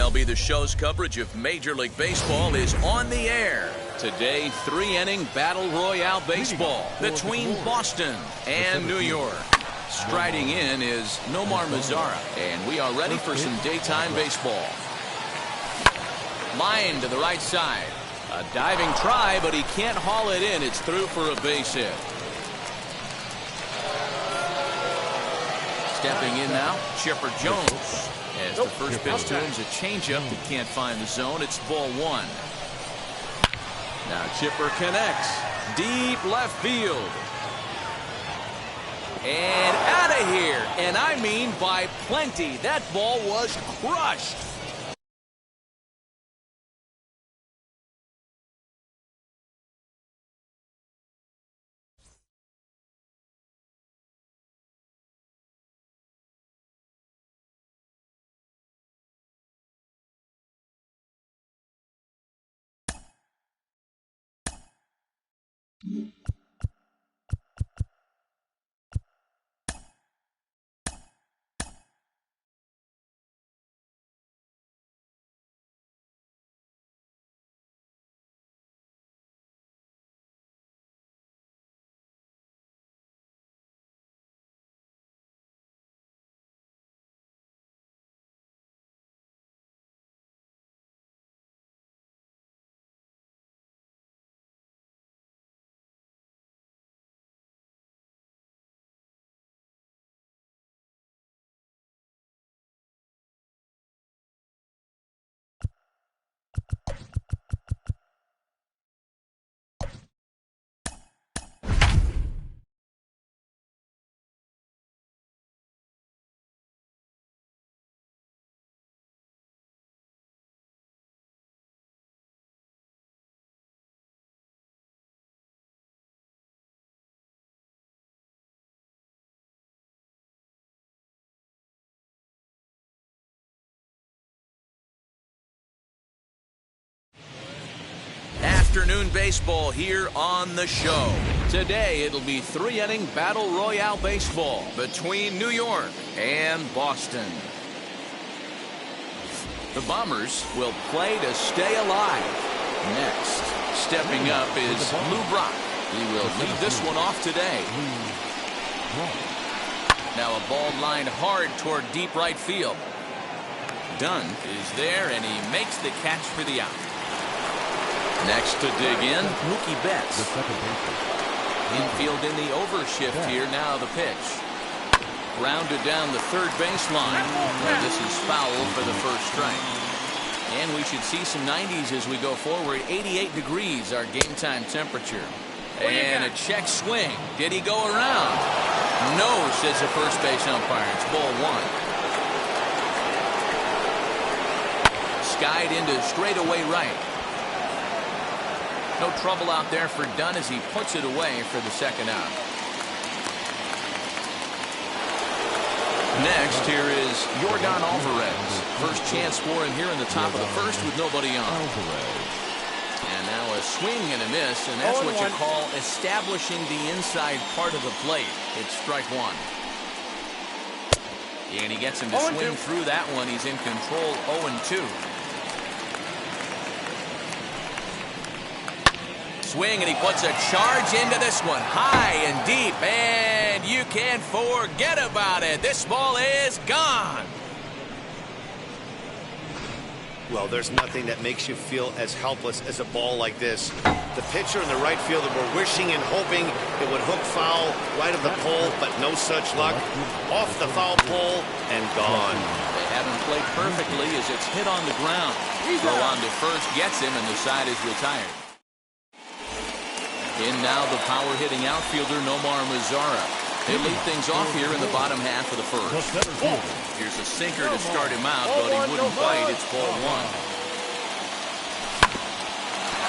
MLB The Show's coverage of Major League Baseball is on the air. Today, three-inning Battle Royale baseball between Boston and New York. Striding in is Nomar Mazara, and we are ready for some daytime baseball. Line to the right side. A diving try, but he can't haul it in. It's through for a base hit. Stepping in now, Chipper Jones. As the first pitch to him is a changeup that can't find the zone. It's ball one. Now Chipper connects. Deep left field. And out of here. And I mean by plenty. That ball was crushed. Afternoon baseball here on the show. Today it'll be three-inning Battle Royale baseball between New York and Boston. The Bombers will play to stay alive. Next, stepping up is Lou Brock. He will lead this one off today. Now a ball lined hard toward deep right field. Dunn is there, and he makes the catch for the out. Next to dig in, Mookie Betts. Infield in the overshift here. Now the pitch. Grounded down the third baseline. Well, this is foul for the first strike. And we should see some 90s as we go forward. 88 degrees our game time temperature. And a check swing. Did he go around? No, says the first base umpire. It's ball one. Skied into straightaway right. No trouble out there for Dunn as he puts it away for the second out. Next, here is Yordan Alvarez. First chance for him here in the top of the first with nobody on. And now a swing and a miss, and that's what you call establishing the inside part of the plate. It's strike one. And he gets him to swing through that one. He's in control, 0-2. swing, and he puts a charge into this one. High and deep, and you can't forget about it. This ball is gone. Well, there's nothing that makes you feel as helpless as a ball like this. The pitcher and the right fielder were wishing and hoping it would hook foul right of the pole, but no such luck. Off the foul pole and gone. They haven't played perfectly as it's hit on the ground. Throw on to first gets him, and the side is retired. In now the power-hitting outfielder Nomar Mazara. They lead things off here in the bottom half of the first. Here's a sinker to start him out, but he wouldn't bite. It's ball one.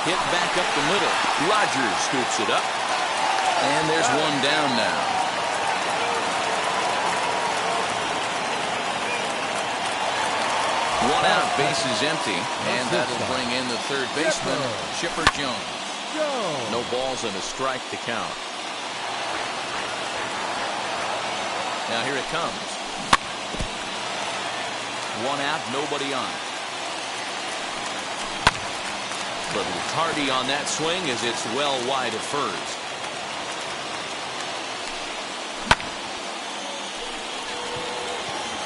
Hit back up the middle. Rogers scoops it up. And there's one down now. One out, bases empty. And that'll bring in the third baseman, Chipper Jones. No balls and a strike to count. Now here it comes. One out, nobody on. Little tardy on that swing as it's well wide of first.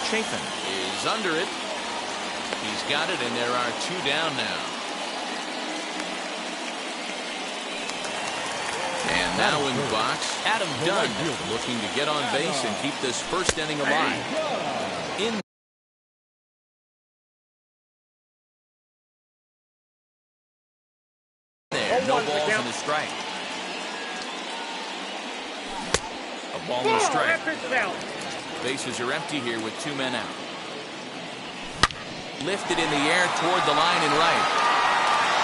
Chafin is under it. He's got it, and there are two down now. And now in the box, Adam Dunn looking to get on base and keep this first inning alive. In there, no balls and a strike. A ball and a strike. Bases are empty here with two men out. Lifted in the air toward the line and right.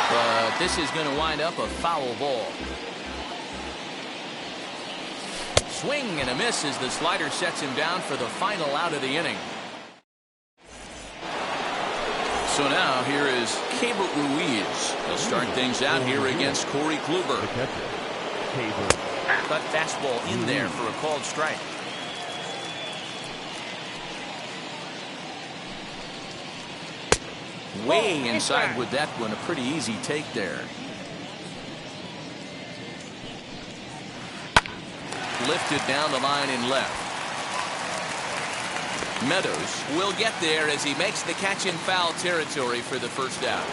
But this is going to wind up a foul ball. Swing and a miss as the slider sets him down for the final out of the inning. So now here is Keibert Ruiz. He'll start things out here against Corey Kluber. Cut fastball in there for a called strike. Way inside with that one. A pretty easy take there. Lifted down the line and left. Meadows will get there as he makes the catch in foul territory for the first out.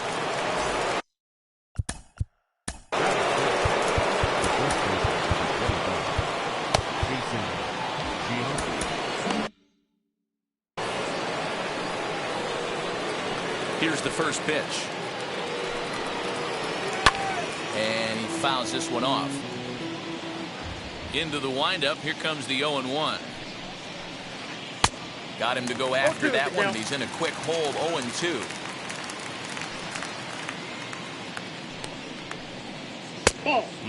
Here's the first pitch. And he fouls this one off. Into the windup. Here comes the 0-1. Got him to go after that one. He's in a quick hold. 0-2.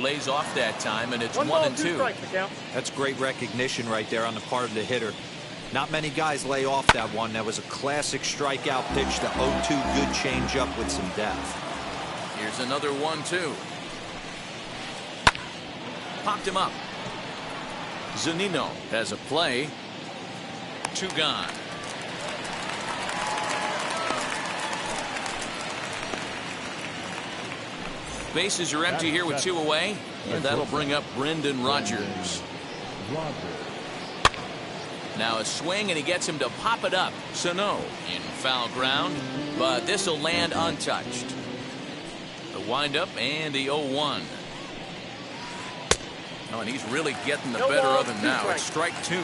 Lays off that time, and it's 1-2. That's great recognition right there on the part of the hitter. Not many guys lay off that one. That was a classic strikeout pitch to 0-2. Good changeup with some depth. Here's another 1-2. Popped him up. Zunino has a play. Two gone. Bases are empty here with two away, and that'll bring up Brendan Rodgers. Now a swing, and he gets him to pop it up. Sano in foul ground, but this will land untouched. The windup and the 0-1. Oh, and he's really getting the better of him now. It's strike two.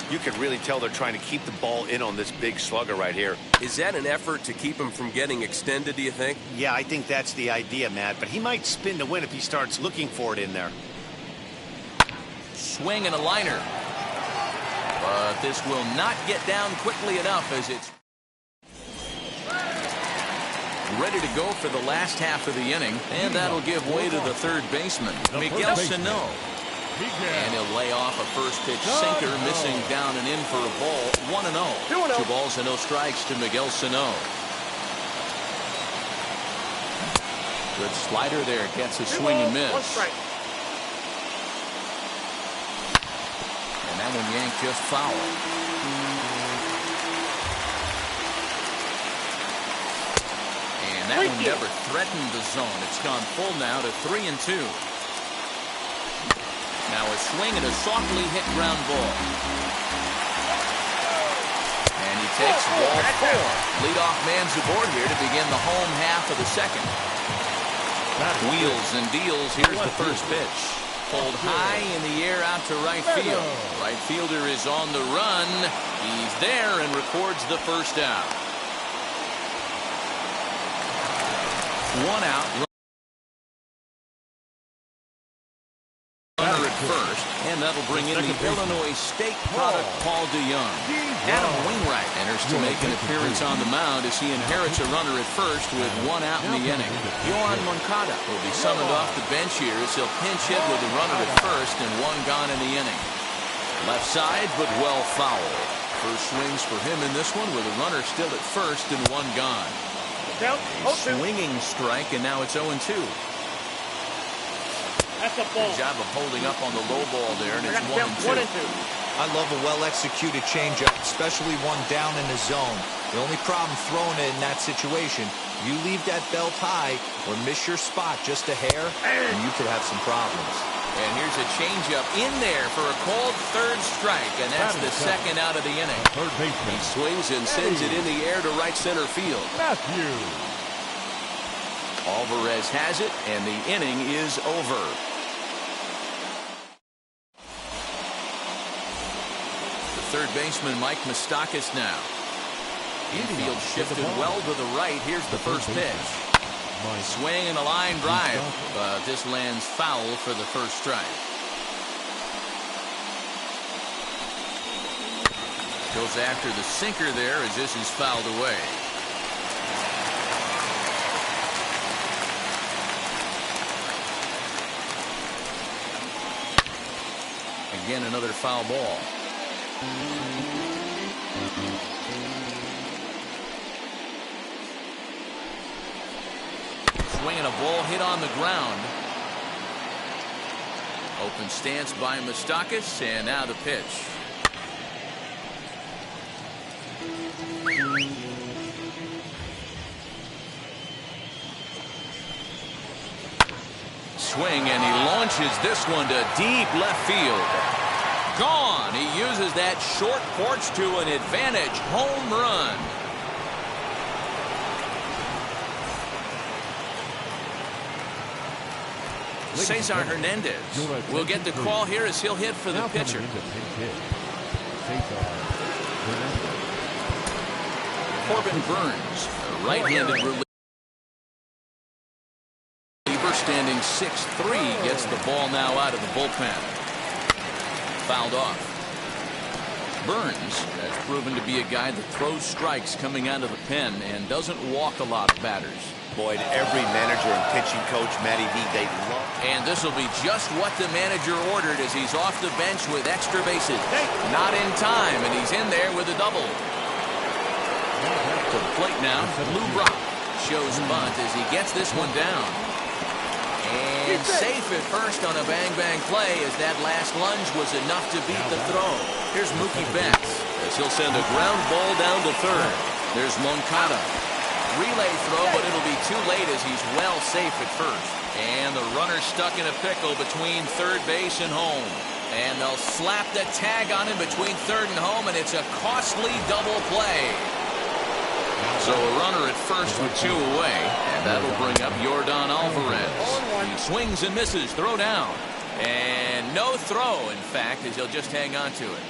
You can really tell they're trying to keep the ball in on this big slugger right here. Is that an effort to keep him from getting extended, do you think? Yeah, I think that's the idea, Matt. But he might spin to win if he starts looking for it in there. Swing and a liner. But this will not get down quickly enough as it's ready to go for the last half of the inning. And that'll give way to the third baseman, Miguel Sano. And he'll lay off a first pitch sinker, missing down and in for a ball. 1-0. 2 balls and no strikes to Miguel Sano. Good slider there. Gets a swing and miss. And that one yanked just foul. And And that one never threatened the zone. It's gone full now to 3-2. Now a swing and a softly hit ground ball. And he takes ball 4. Leadoff man's aboard here to begin the home half of the second. Wheels and deals. Here's the first pitch. Pulled high in the air out to right field. Right fielder is on the run. He's there and records the first out. 1 out. Runner at first, and that'll bring in the Illinois State product, Paul DeYoung. Adam Wainwright enters to make an appearance on the mound as he inherits a runner at first with 1 out in the inning. Yohan Moncada will be summoned off the bench here as he'll pinch hit with a runner at first and 1 gone in the inning. Left side, but well foul. First swings for him in this one with a runner still at first and 1 gone. Swinging strike, and now it's 0-2. That's a ball. Good job of holding up on the low ball there, and it's 1-2. I love a well-executed changeup, especially one down in the zone. The only problem throwing it in that situation, you leave that belt high or miss your spot just a hair, and you could have some problems. And here's a changeup in there for a called third strike, and that's the second out of the inning. He swings and sends it in the air to right center field. Alvarez has it, and the inning is over. The third baseman, Mike Moustakas now. Infield shifted well to the right. Here's the first pitch. Swing and a line drive, but this lands foul for the first strike. Goes after the sinker there as this is fouled away. Again, another foul ball. Swing and a ball hit on the ground. Open stance by Moustakas, and now the pitch. Swing, and he launches this one to deep left field. Gone. He uses that short porch to an advantage home run. Cesar Hernandez will get the call here as he'll hit for the pitcher. Corbin Burns, a right-handed reliever standing 6'3", gets the ball now out of the bullpen. Fouled off. Burns has proven to be a guy that throws strikes coming out of the pen and doesn't walk a lot of batters. Boyd, every manager and pitching coach, Matty V, they love. And this will be just what the manager ordered as he's off the bench with extra bases. Not in time, and he's in there with a double. To the plate now, Lou Brock shows bunt as he gets this one down. And safe at first on a bang-bang play as that last lunge was enough to beat the throw. Here's Mookie Betts as he'll send a ground ball down to third. There's Moncada. Relay throw, but it'll be too late as he's well safe at first. And the runner stuck in a pickle between third base and home. And they'll slap the tag on him between third and home, and it's a costly double play. So a runner at first with 2 away, and that'll bring up Yordan Alvarez. He swings and misses, throw down. And no throw, in fact, as he'll just hang on to it.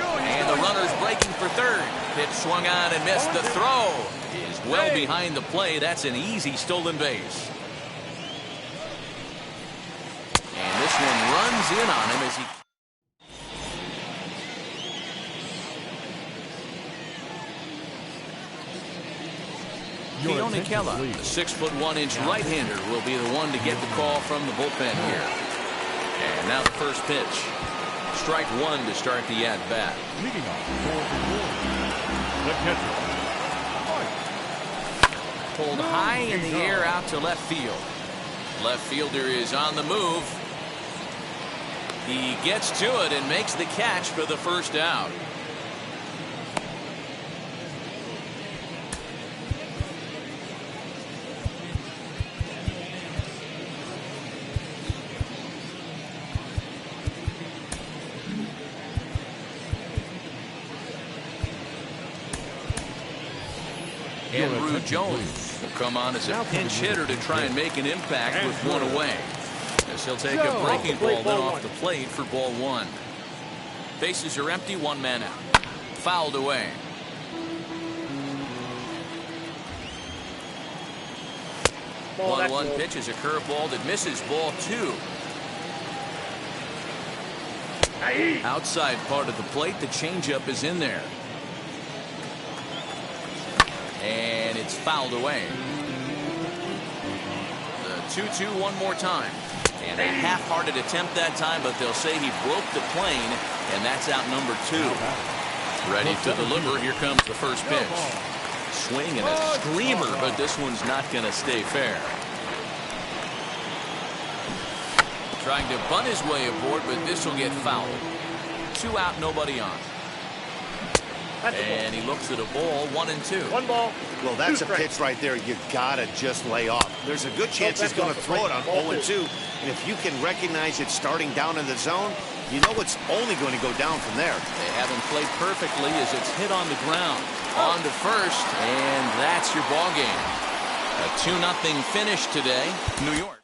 And the runner's breaking for third. Pitch swung on and missed. The throw is well behind the play. That's an easy stolen base. And this one runs in on him as he... Keone Kela, the 6'1" right-hander, will be the one to get the call from the bullpen here. And now the first pitch. Strike 1 to start the at-bat. Leading off the catcher. Pulled high in the air out to left field. Left fielder is on the move. He gets to it and makes the catch for the first out. Andrew Jones will come on as a pinch hitter to try and make an impact with one away. As he'll take a breaking ball then off the plate for ball one. Bases are empty, one man out. Fouled away. Ball, 1-1 pitch is a curveball that misses, ball two. Outside part of the plate, the changeup is in there. And it's fouled away. The 2-2 one more time. And a half-hearted attempt that time, but they'll say he broke the plane, and that's out number two. Ready to deliver. Here comes the first pitch. Swing and a screamer, but this one's not going to stay fair. Trying to bunt his way aboard, but this will get fouled. 2 out, nobody on. And he looks at a ball, 1-2. 1 ball. Well, that's a pitch right there you gotta just lay off. There's a good chance he's going to throw it on 0-2. And if you can recognize it starting down in the zone, you know it's only going to go down from there. They have him played perfectly as it's hit on the ground. On to first, and that's your ball game. A 2-0 finish today, New York.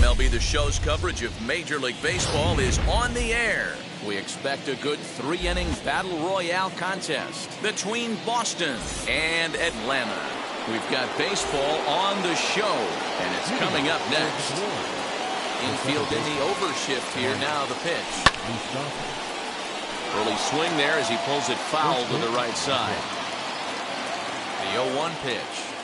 MLB The Show's coverage of Major League Baseball is on the air. We expect a good three-inning battle royale contest between Boston and Atlanta. We've got baseball on the show, and it's coming up next. Infield in the overshift here. Now the pitch. Early swing there as he pulls it foul to the right side. The 0-1 pitch.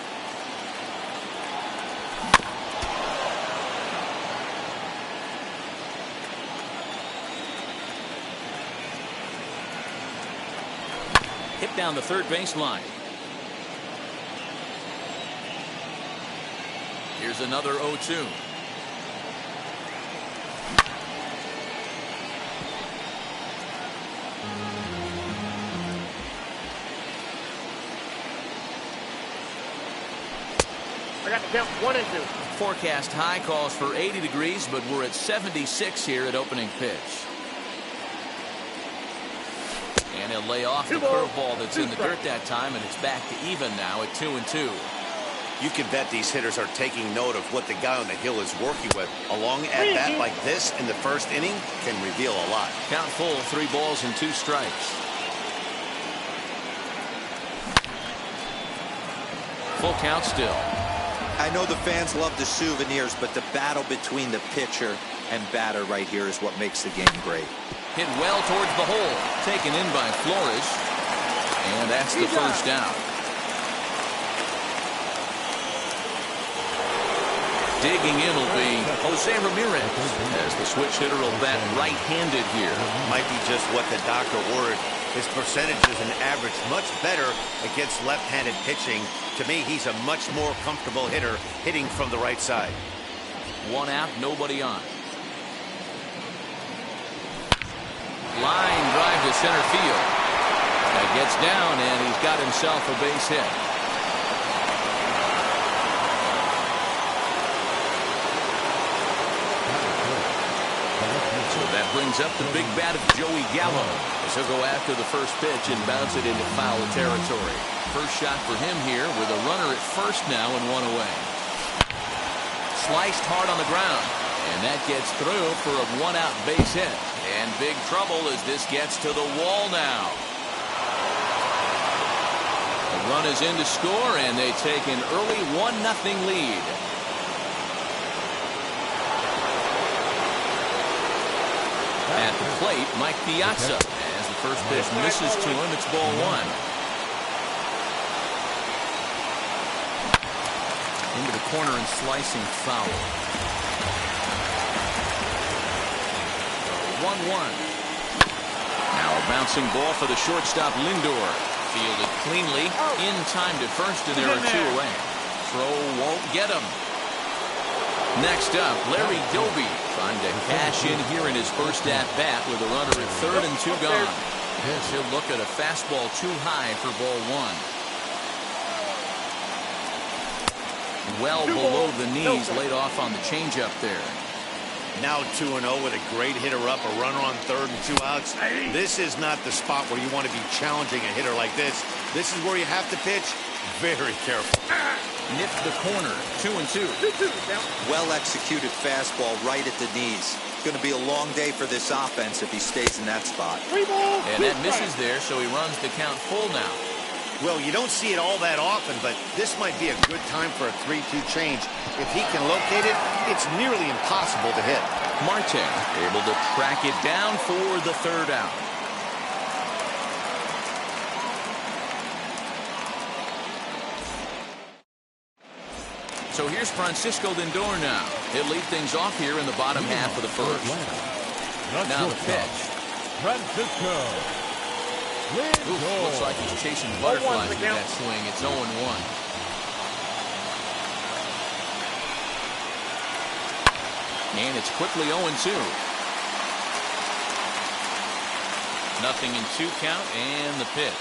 Hit down the third baseline. Here's another 0-2. I got to count 1 and 2. Forecast high calls for 80 degrees, but we're at 76 here at opening pitch. And he'll lay off the curveball that's in the dirt that time, and it's back to even now at 2 and 2. You can bet these hitters are taking note of what the guy on the hill is working with. A long at-bat like this in the first inning can reveal a lot. Count full, 3 balls and 2 strikes. Full count still. I know the fans love the souvenirs, but the battle between the pitcher and batter right here is what makes the game great. Hit well towards the hole. Taken in by Flores. And that's the first out. Digging in will be Jose Ramirez, as the switch hitter will bat right-handed here. Might be just what the doctor ordered. His percentages and average much better against left-handed pitching. To me, he's a much more comfortable hitter hitting from the right side. 1 out, nobody on. Line drive to center field. That gets down, and he's got himself a base hit. So that brings up the big bat of Joey Gallo, as he'll go after the first pitch and bounce it into foul territory. First shot for him here with a runner at first now and 1 away. Sliced hard on the ground, and that gets through for a 1-out base hit. And big trouble as this gets to the wall now. The run is in to score, and they take an early 1-0 lead. At the plate, Mike Piazza. As the first pitch misses to him, it's ball 1. Into the corner and slicing foul. 1-1. Now a bouncing ball for the shortstop Lindor. Fielded cleanly in time to first, and there are 2 away. Throw won't get him. Next up, Larry Doby trying to cash in here in his first at-bat with a runner at third and 2 gone. Yes, he'll look at a fastball too high for ball 1. Well below the knees, laid off on the changeup there. Now 2-0 with a great hitter up, a runner on third and 2 outs. This is not the spot where you want to be challenging a hitter like this. This is where you have to pitch very careful. Nipped the corner, 2 and 2. Well executed fastball right at the knees. It's going to be a long day for this offense if he stays in that spot. And that misses there, so he runs the count full now. Well, you don't see it all that often, but this might be a good time for a 3-2 change. If he can locate it, it's nearly impossible to hit. Marte able to track it down for the 3rd out. So here's Francisco Lindor now. He'll lead things off here in the bottom half of the first. Now the pitch. Francisco Looks like he's chasing butterflies with that swing. It's 0-1. And it's quickly 0-2. 0-2 count, and the pitch.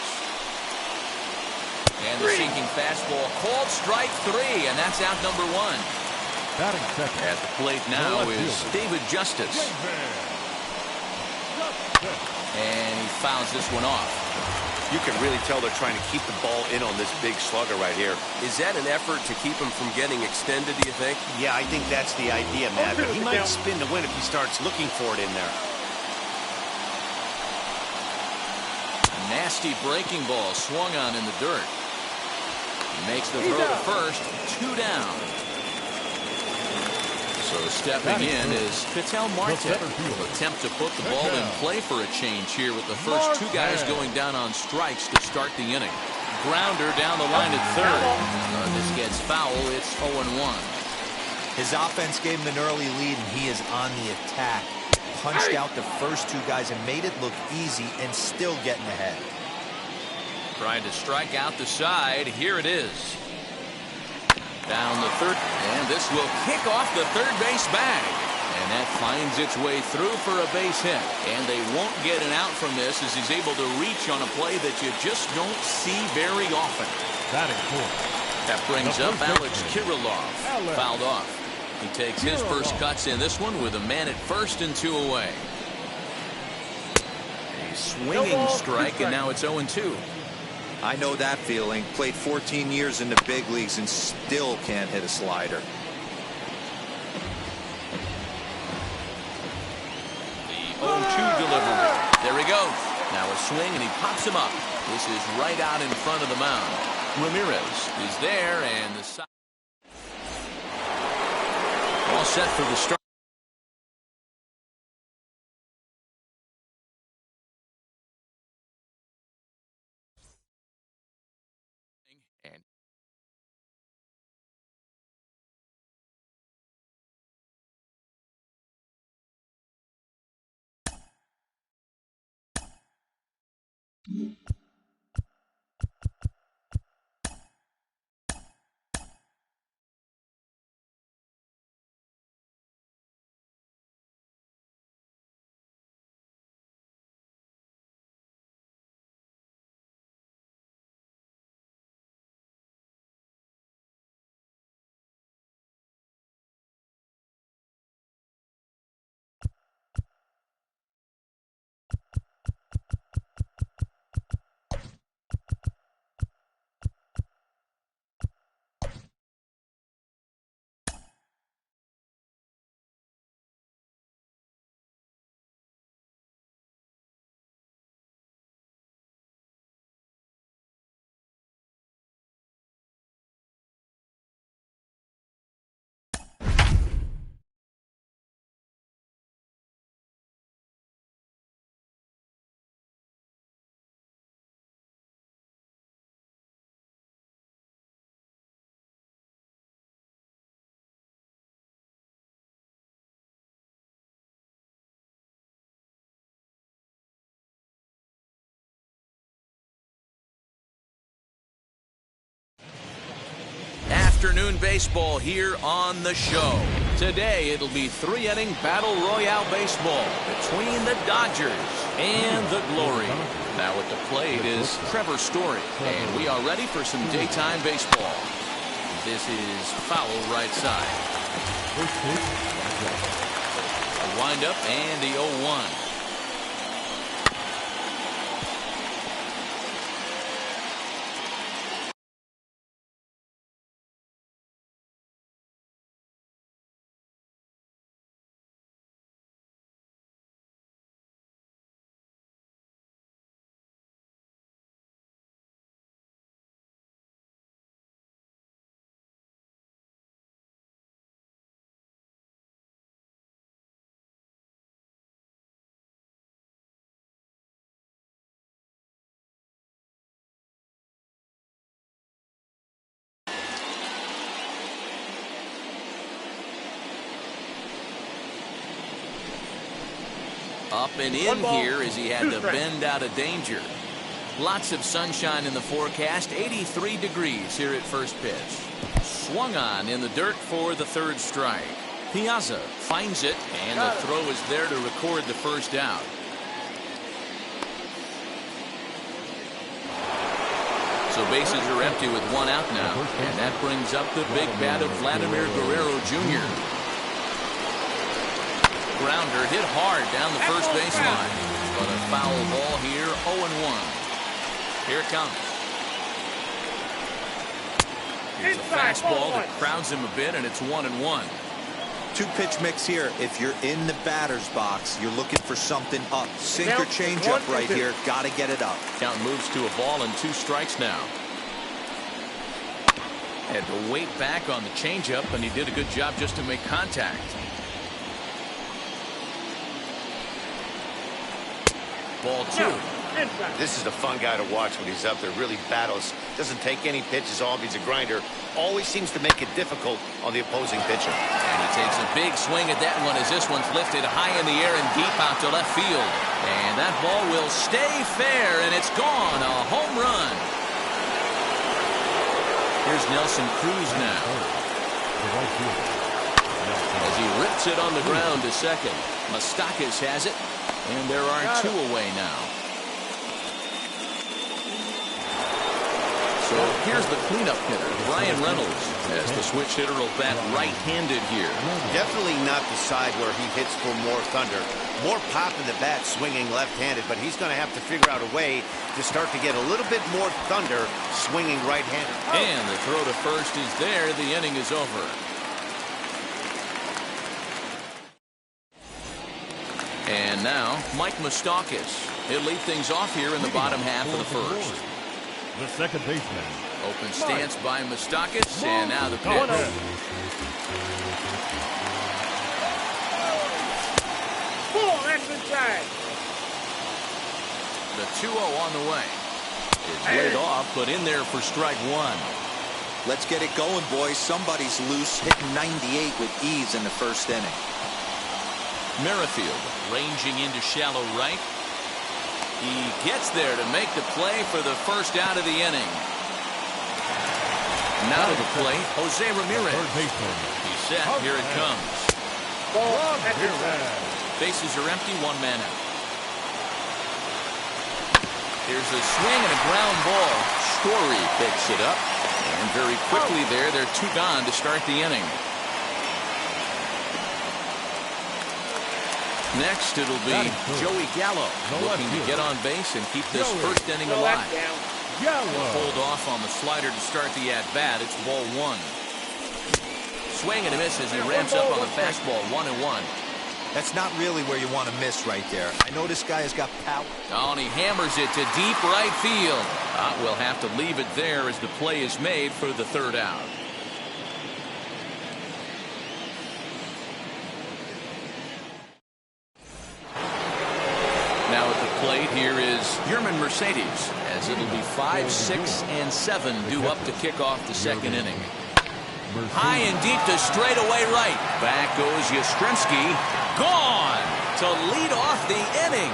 And the sinking fastball called strike 3, and that's out number 1. Batting second. At the plate now is David Justice. And he fouls this one off. You can really tell they're trying to keep the ball in on this big slugger right here. Is that an effort to keep him from getting extended, do you think? Yeah, I think that's the idea, Matt. But he might spin to win if he starts looking for it in there. Nasty breaking ball swung on in the dirt. He makes the throw to first. 2 down. So stepping in is Ketel Marte. Will attempt to put the ball in play for a change here with the first 2 guys going down on strikes to start the inning. Grounder down the line at third. This gets foul. It's 0-1. His offense gave him an early lead, and he is on the attack. Punched out the first 2 guys and made it look easy and still getting ahead. Trying to strike out the side. Here it is. Down the third, and this will kick off the third base bag. And that finds its way through for a base hit. And they won't get an out from this as he's able to reach on a play that you just don't see very often. Batting fourth. That brings up Alex Kirilloff. Fouled off. He takes his first cuts in this one with a man at first and 2 away. A swinging strike, and now it's 0-2. I know that feeling. Played 14 years in the big leagues and still can't hit a slider. The 0-2 delivery. There he goes. Now a swing, and he pops him up. This is right out in front of the mound. Ramirez is there, and the side. All set for the start. And afternoon baseball here on the show. Today it'll be 3-inning battle royale baseball between the Dodgers and the Glory. Now at the plate is Trevor Story, and we are ready for some daytime baseball. This is foul right side. A windup and the 0-1. Up and in here as he had to bend out of danger. Lots of sunshine in the forecast. 83 degrees here at first pitch. Swung on in the dirt for the third strike. Piazza finds it, and the throw is there to record the first out. So bases are empty with 1 out now, and that brings up the big bat of Vladimir Guerrero Jr. Grounder hit hard down the first baseline, but a foul ball here, 0-1. Here it comes. Here's a fastball that crowds him a bit, and it's 1-1. 2-pitch mix here. If you're in the batter's box, you're looking for something up. Sinker changeup right here. Got to get it up. Count moves to a ball and 2 strikes now. Had to wait back on the changeup, and he did a good job just to make contact. Ball 2. This is a fun guy to watch when he's up there. Really battles. Doesn't take any pitches off. He's a grinder. Always seems to make it difficult on the opposing pitcher. And he takes a big swing at that one as this one's lifted high in the air and deep out to left field. And that ball will stay fair, and it's gone. A home run. Here's Nelson Cruz now. As he rips it on the ground to second. Moustakas has it. And there are 2 away now. So here's the cleanup hitter, Brian Reynolds, as the switch hitter will bat right-handed here. Definitely not the side where he hits for more thunder. More pop in the bat swinging left-handed, but he's going to have to figure out a way to start to get a little bit more thunder swinging right-handed. And the throw to first is there. The inning is over. And now, Mike Moustakas. He'll lead things off here in the bottom half of the first. The second baseman. Open stance by Moustakas, and now the pitch. The 2-0 on the way. It's laid off, but in there for strike one. Let's get it going, boys. Somebody's loose, hitting 98 with ease in the first inning. Merrifield ranging into shallow right. He gets there to make the play for the first out of the inning. Now to the plate, Jose Ramirez. He's set. Here it comes. Bases are empty. One man out. Here's a swing and a ground ball. Story picks it up. And very quickly there, they're two gone to start the inning. Next, it'll be Joey Gallo looking to get on base and keep this first inning alive. He'll hold off on the slider to start the at-bat. It's ball one. Swing and a miss as he ramps up on the fastball. 1-1. That's not really where you want to miss right there. I know this guy has got power. Oh, and he hammers it to deep right field. We'll have to leave it there as the play is made for the third out. Now at the plate, here is Yermin Mercedes, as it'll be 5, 6, and 7 due up to kick off the second inning. High and deep to straightaway right. Back goes Yastrzemski. Gone to lead off the inning.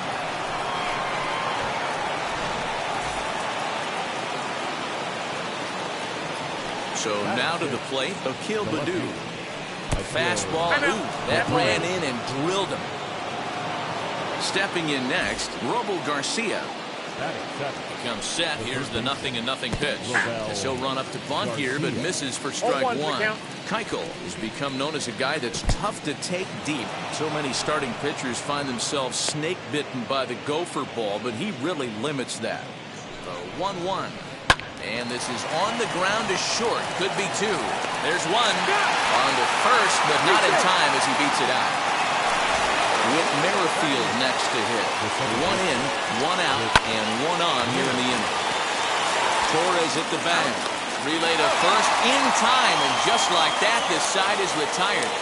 So now to the plate, Akil Baddoo. A fastball, that ran in and drilled him. Stepping in next, Robo Garcia. Becomes set. Here's the 0-0 pitch. As he'll run up to bunt here, but misses for strike one. Keuchel has become known as a guy that's tough to take deep. So many starting pitchers find themselves snake bitten by the gopher ball, but he really limits that. 1-1. And this is on the ground to short. Could be two. There's one. On to first, but not in time as he beats it out. With Merrifield next to hit. One in, one out, and one on here in the inning. Torres at the bag. Relay to first in time, and just like that, this side is retired.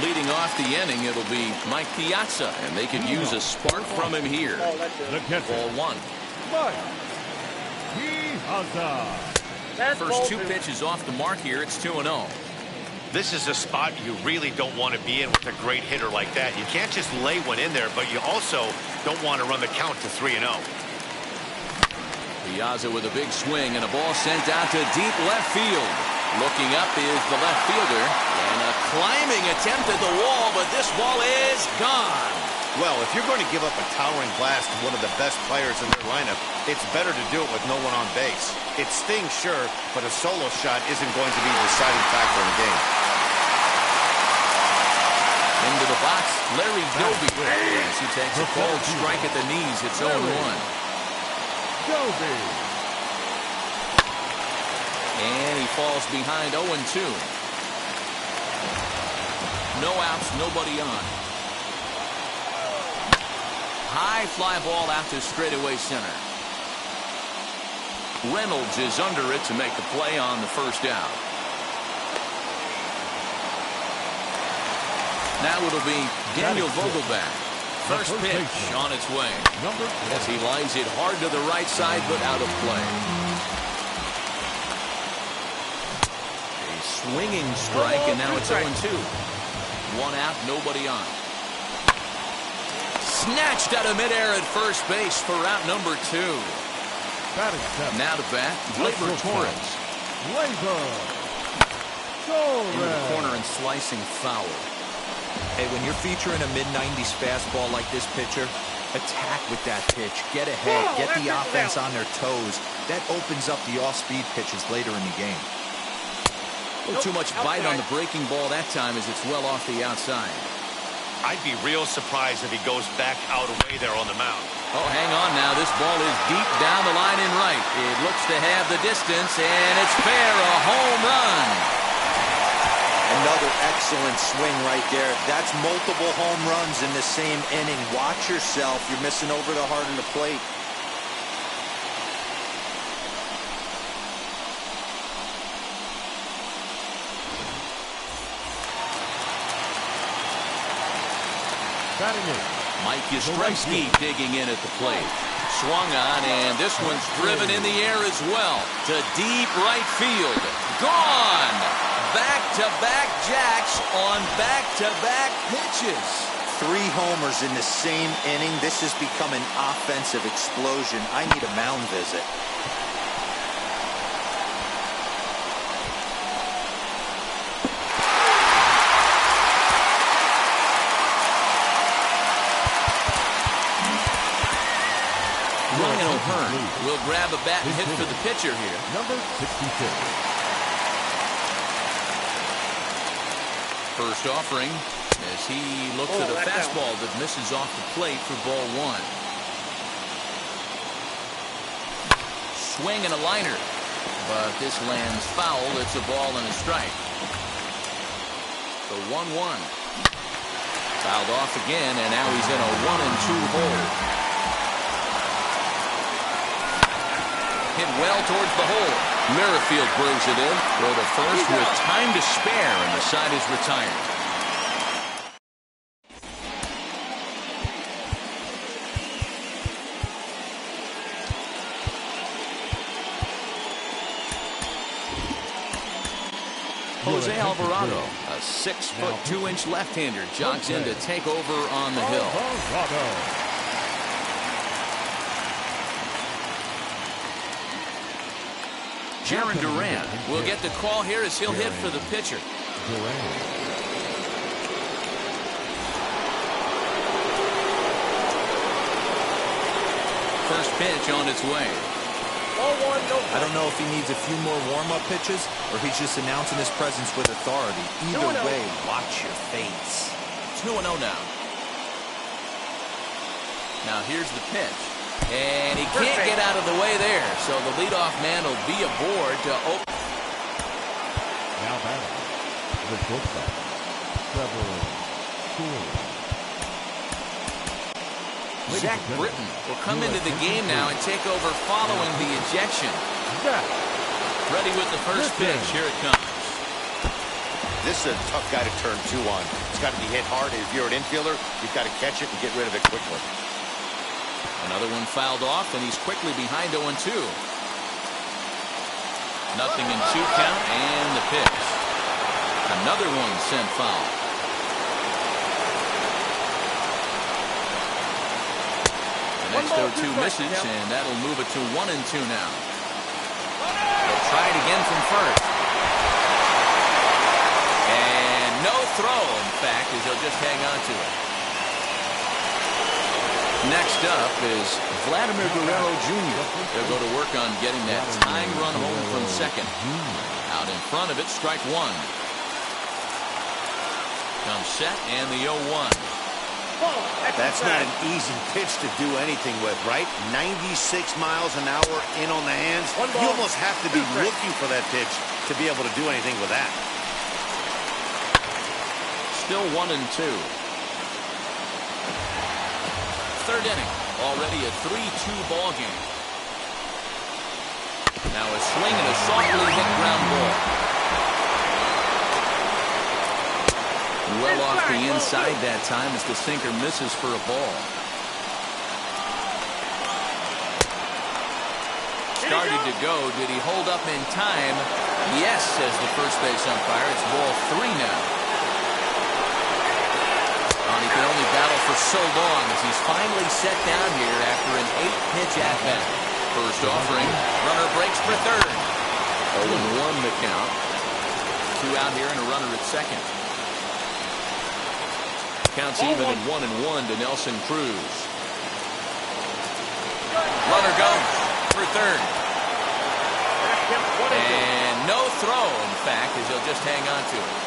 Leading off the inning, it'll be Mike Piazza, and they could use a spark from him here. Ball one. First two pitches off the mark here. It's 2-0. This is a spot you really don't want to be in with a great hitter like that. You can't just lay one in there, but you also don't want to run the count to 3-0. Piazza with a big swing and a ball sent out to deep left field. Looking up is the left fielder, and a climbing attempt at the wall, but this ball is gone. Well, if you're going to give up a towering blast to one of the best players in their lineup, it's better to do it with no one on base. It stings, sure, but a solo shot isn't going to be the deciding factor in the game. Into the box, Larry Doby. As he takes a cold strike at the knees, it's 0-1. Doby. And he falls behind 0-2. No outs, nobody on. High fly ball out to straightaway center. Reynolds is under it to make the play on the first out. Now it'll be Daniel Vogelbach. First pitch on its way. As he lines it hard to the right side, but out of play. A swinging strike, and now it's 0-2. One out, nobody on. Snatched out of midair at first base for out number 2. Now to bat, Gleyber Torres. In the corner and slicing foul. Hey, when you're featuring a mid-90s fastball like this pitcher, attack with that pitch. Get ahead. Get the offense on their toes. That opens up the off-speed pitches later in the game. A little too much bite on the breaking ball that time as it's well off the outside. I'd be real surprised if he goes back out away there on the mound. Oh, hang on now. This ball is deep down the line in right. It looks to have the distance, and it's fair. A home run. Another excellent swing right there. That's multiple home runs in the same inning. Watch yourself. You're missing over the heart of the plate. Batting it. Mike Yastrzemski digging in at the plate. Swung on, and this one's driven in the air as well to deep right field. Gone! Back-to-back jacks on back-to-back pitches. 3 homers in the same inning. This has become an offensive explosion. I need a mound visit. Ryan O'Hearn will grab a bat and hit for the pitcher here. Number 66. First offering as he looks at a fastball that misses off the plate for ball 1. Swing and a liner, but this lands foul. It's a ball and a strike. The 1-1. Fouled off again, and now he's in a 1-2 hole. Hit well towards the hole. Merrifield brings it in. Throw to first with time to spare, and the side is retired. Jose Alvarado, a 6'2" left-hander, jogs in to take over on the hill. Alvarado. Jarren Duran will get the call here as he'll hit for the pitcher. First pitch on its way. I don't know if he needs a few more warm-up pitches or he's just announcing his presence with authority. Either way, watch your face. 2-0 now. Now here's the pitch. And he can't get out of the way there, so the leadoff man will be aboard to open. Now batting the shortstop, Trevor Story. Zach Britton will come into the game now and take over following the ejection. Ready with the first pitch. Here it comes. This is a tough guy to turn 2 on. It's got to be hit hard. If you're an infielder, you've got to catch it and get rid of it quickly. Another one fouled off, and he's quickly behind 0-2. Nothing in 2 count, and the pitch. Another one sent foul. The next 0-2 misses, and that'll move it to 1-2 now. They'll try it again from first. And no throw, in fact, as they'll just hang on to it. Next up is Vladimir Guerrero Jr. They'll go to work on getting that tying run home from second. Out in front of it, strike 1. Comes set, and the 0-1. That's not an easy pitch to do anything with, right? 96 miles an hour in on the hands. You almost have to be looking for that pitch to be able to do anything with that. Still 1-2. Third inning, already a 3-2 ball game. Now a swing and a softly hit ground ball. Well off the inside that time as the sinker misses for a ball. Started to go. Did he hold up in time? Yes, says the first base umpire. It's ball 3 now. He can only battle for so long as he's finally set down here after an 8-pitch at-bat. First offering, runner breaks for third. 0-1 the count. 2 out here and a runner at second. Counts even at 1-1 to Nelson Cruz. Runner goes for third. And no throw, in fact, as he'll just hang on to it.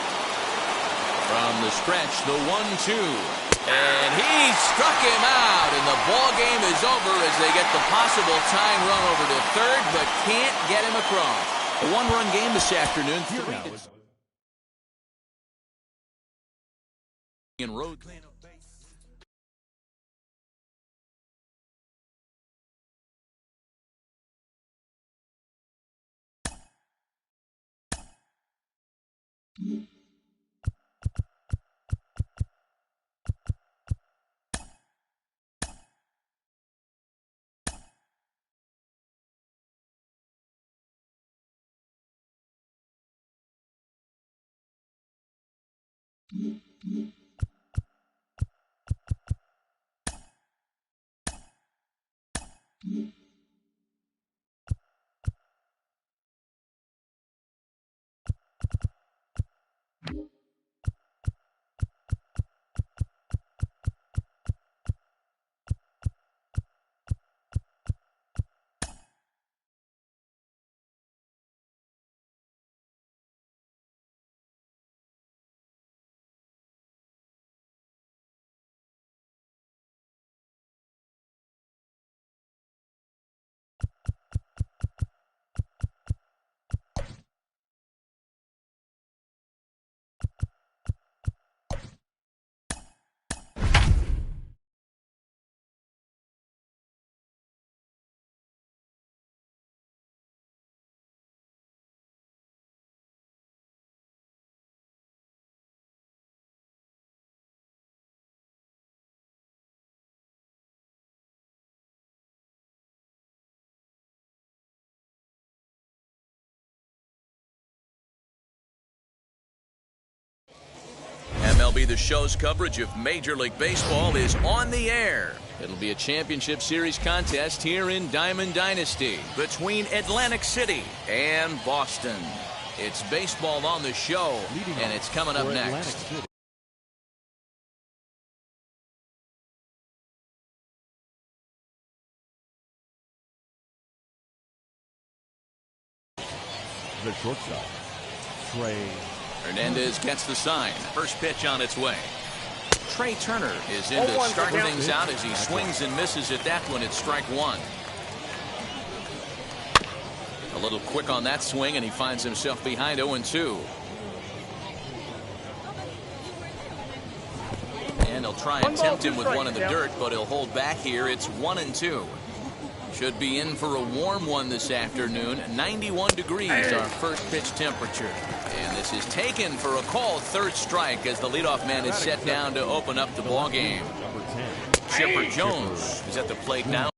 From the stretch, the 1-2. And he struck him out, and the ball game is over as they get the possible tying run over to third, but can't get him across. A one-run game this afternoon. In road. MLB The Show's coverage of Major League Baseball is on the air. It'll be a championship series contest here in Diamond Dynasty between Atlantic City and Boston. It's baseball on the show, and it's coming up next. The shortstop, Trey. Hernandez gets the sign. First pitch on its way. Trey Turner is in to start things out as he swings and misses at that one. It's strike one. A little quick on that swing, and he finds himself behind 0-2. And he'll try and tempt him with one in the dirt, but he'll hold back here. It's 1-2. Should be in for a warm one this afternoon. 91 degrees, our first pitch temperature. And this is taken for a called third strike as the leadoff man is set down to open up the ball game. Chipper Jones is at the plate now.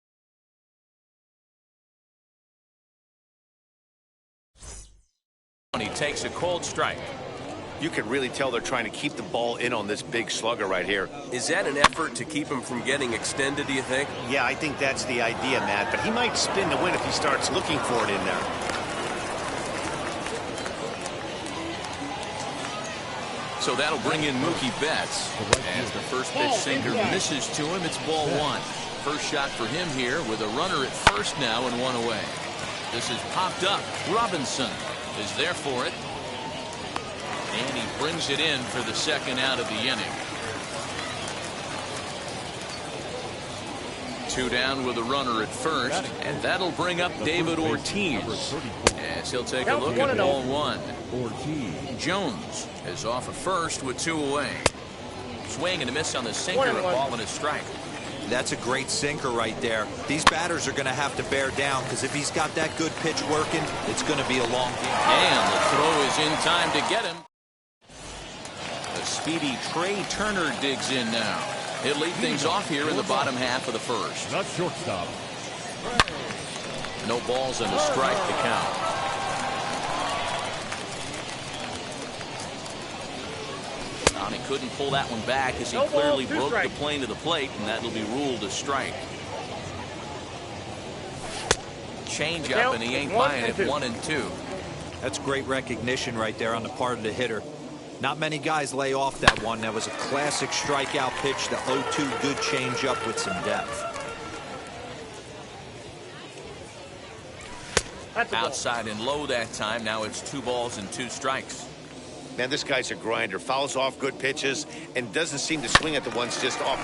He takes a cold strike. You can really tell they're trying to keep the ball in on this big slugger right here. Is that an effort to keep him from getting extended, do you think? Yeah, I think that's the idea, Matt. But he might spin to win if he starts looking for it in there. So that'll bring in Mookie Betts. As the first pitch sinker misses to him, it's ball one. First shot for him here with a runner at first now and one away. This is popped up. Robinson is there for it. And he brings it in for the second out of the inning. Two down with a runner at first, and that'll bring up David Ortiz as he'll take a look at ball one. Jones is off at first with two away. Swing and a miss on the sinker, a ball and a strike. That's a great sinker right there. These batters are going to have to bear down because if he's got that good pitch working, it's going to be a long game. And the throw is in time to get him. The speedy Trey Turner digs in now. He'll lead things off here in the bottom half of the first. Not shortstop. No balls and a strike to count. And he couldn't pull that one back as he clearly broke the plane to the plate, and that'll be ruled a strike. Change up, and he ain't buying it. 1-2. That's great recognition right there on the part of the hitter. Not many guys lay off that one. That was a classic strikeout pitch. The 0-2 good changeup with some depth. Outside and low that time. Now it's 2 balls and 2 strikes. Man, this guy's a grinder. Fouls off good pitches and doesn't seem to swing at the ones just off.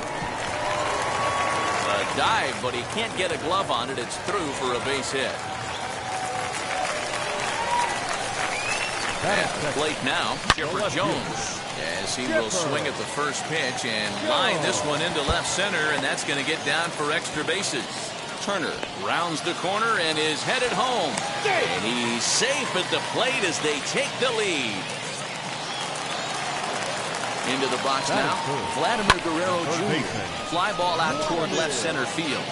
A dive, but he can't get a glove on it. It's through for a base hit. At the plate now, Chipper Jones, as he will swing at the first pitch and line this one into left center, and that's going to get down for extra bases. Turner rounds the corner and is headed home. And he's safe at the plate as they take the lead. Into the box now, Vladimir Guerrero Jr. Fly ball out toward left center field.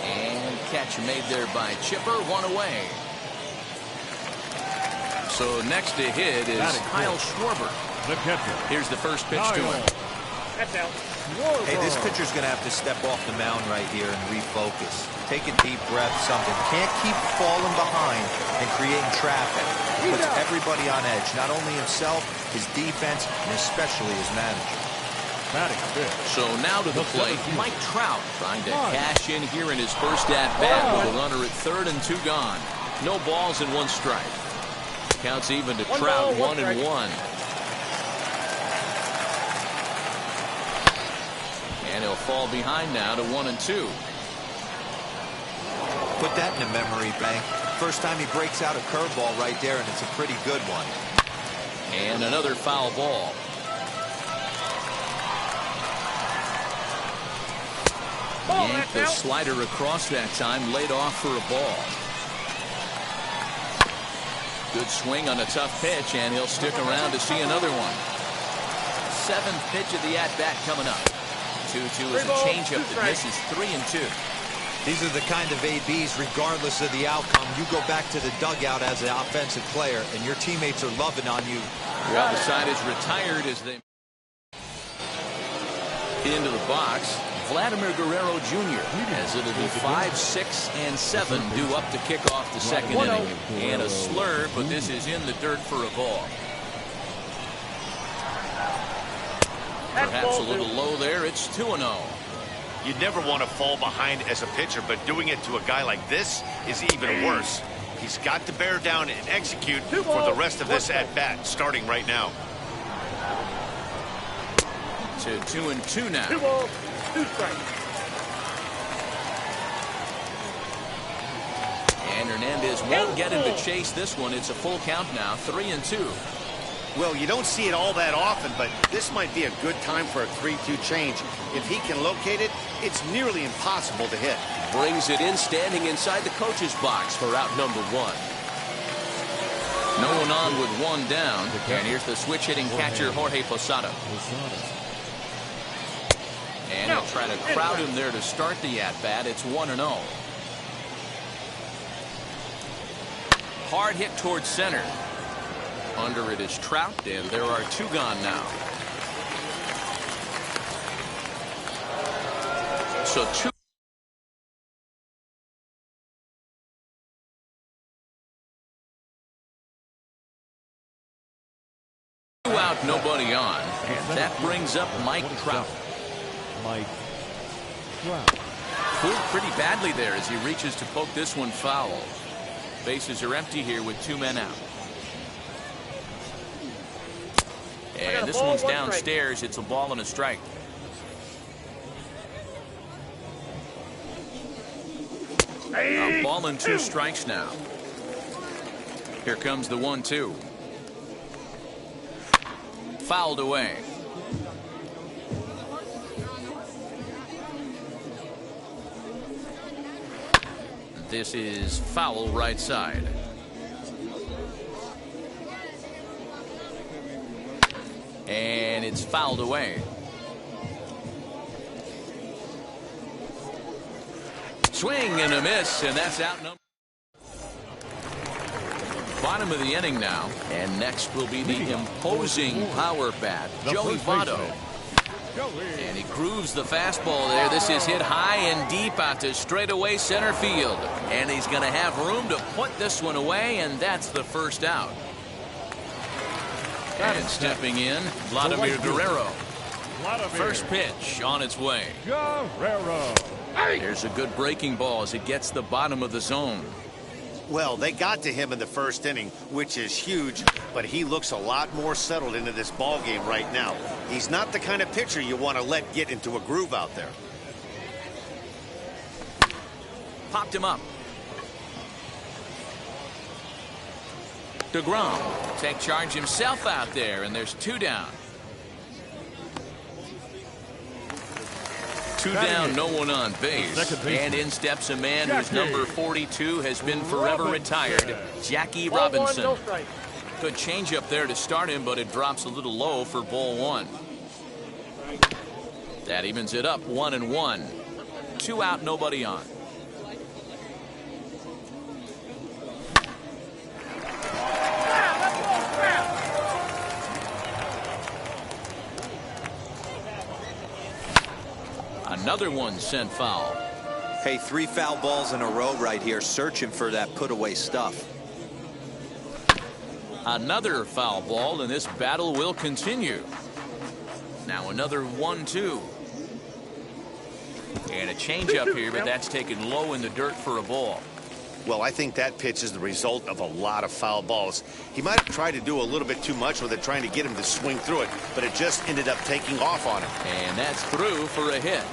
And catch made there by Chipper, 1 away. So next to hit is Kyle Schwarber. The catcher. Here's the first pitch to him. That's out. Hey, this pitcher's going to have to step off the mound right here and refocus. Take a deep breath, something. Can't keep falling behind and creating traffic. Puts everybody on edge, not only himself, his defense, and especially his manager. So now to the plate, Mike Trout trying to cash in here in his first at-bat with a runner at third and 2 gone. No balls and 1 strike. Counts even to Trout, 1-1. And he'll fall behind now to 1-2. Put that in a memory bank. First time he breaks out a curveball right there, and it's a pretty good one. And another foul ball. Yanked the slider across that time, laid off for a ball. Good swing on a tough pitch, and he'll stick around to see another one. 7th pitch of the at-bat coming up. 2-2 is a changeup that misses 3-2. These are the kind of ABs, regardless of the outcome. You go back to the dugout as an offensive player, and your teammates are loving on you. Well, the side is retired as they into the box. Vladimir Guerrero Jr. as it'll be 5, 6, and 7 due up to kick off the second inning. And a slur, but this is in the dirt for a ball. Perhaps a little low there. It's 2-0. You'd never want to fall behind as a pitcher, but doing it to a guy like this is even worse. He's got to bear down and execute for the rest of this at-bat, starting right now. To 2-2 now. 2 balls, 2 strikes. And Hernandez won't get him to chase this one. It's a full count now, 3-2. Well, you don't see it all that often, but this might be a good time for a 3-2 change. If he can locate it, it's nearly impossible to hit. Brings it in, standing inside the coach's box for out number 1. No one on with 1 down. And here's the switch-hitting catcher, Jorge Posada. And he'll try to crowd him there to start the at-bat. It's 1-0. Hard hit towards center. Under it is Trout, and there are 2 gone now. So 2 out, nobody on. And that brings up Mike Trout. Fooled pretty badly there as he reaches to poke this one foul. Bases are empty here with 2 men out. And this one's downstairs. It's a ball and a strike. A ball and 2 strikes now. Here comes the 1-2. Fouled away. This is foul right side. And it's fouled away. Swing and a miss, and that's out number. Bottom of the inning now, and next will be the imposing power bat, Joey Votto. And he grooves the fastball there. This is hit high and deep out to straightaway center field. And he's going to have room to put this one away, and that's the first out. And stepping in, Vladimir Guerrero. First pitch on its way. Guerrero. There's a good breaking ball as it gets the bottom of the zone. Well, they got to him in the first inning, which is huge, but he looks a lot more settled into this ball game right now. He's not the kind of pitcher you want to let get into a groove out there. Popped him up. DeGrom take charge himself out there, and there's 2 down. 2 down, no one on base. And in steps a man whose number 42 has been forever retired, Jackie Robinson. Good changeup there to start him, but it drops a little low for ball 1. That evens it up, 1-1. 2 out, nobody on. Another one sent foul. Hey, 3 foul balls in a row right here, searching for that put-away stuff. Another foul ball, and this battle will continue. Now another 1-2. And a changeup here, but that's taken low in the dirt for a ball. Well, I think that pitch is the result of a lot of foul balls. He might have tried to do a little bit too much with it, trying to get him to swing through it, but it just ended up taking off on him. And that's through for a hit.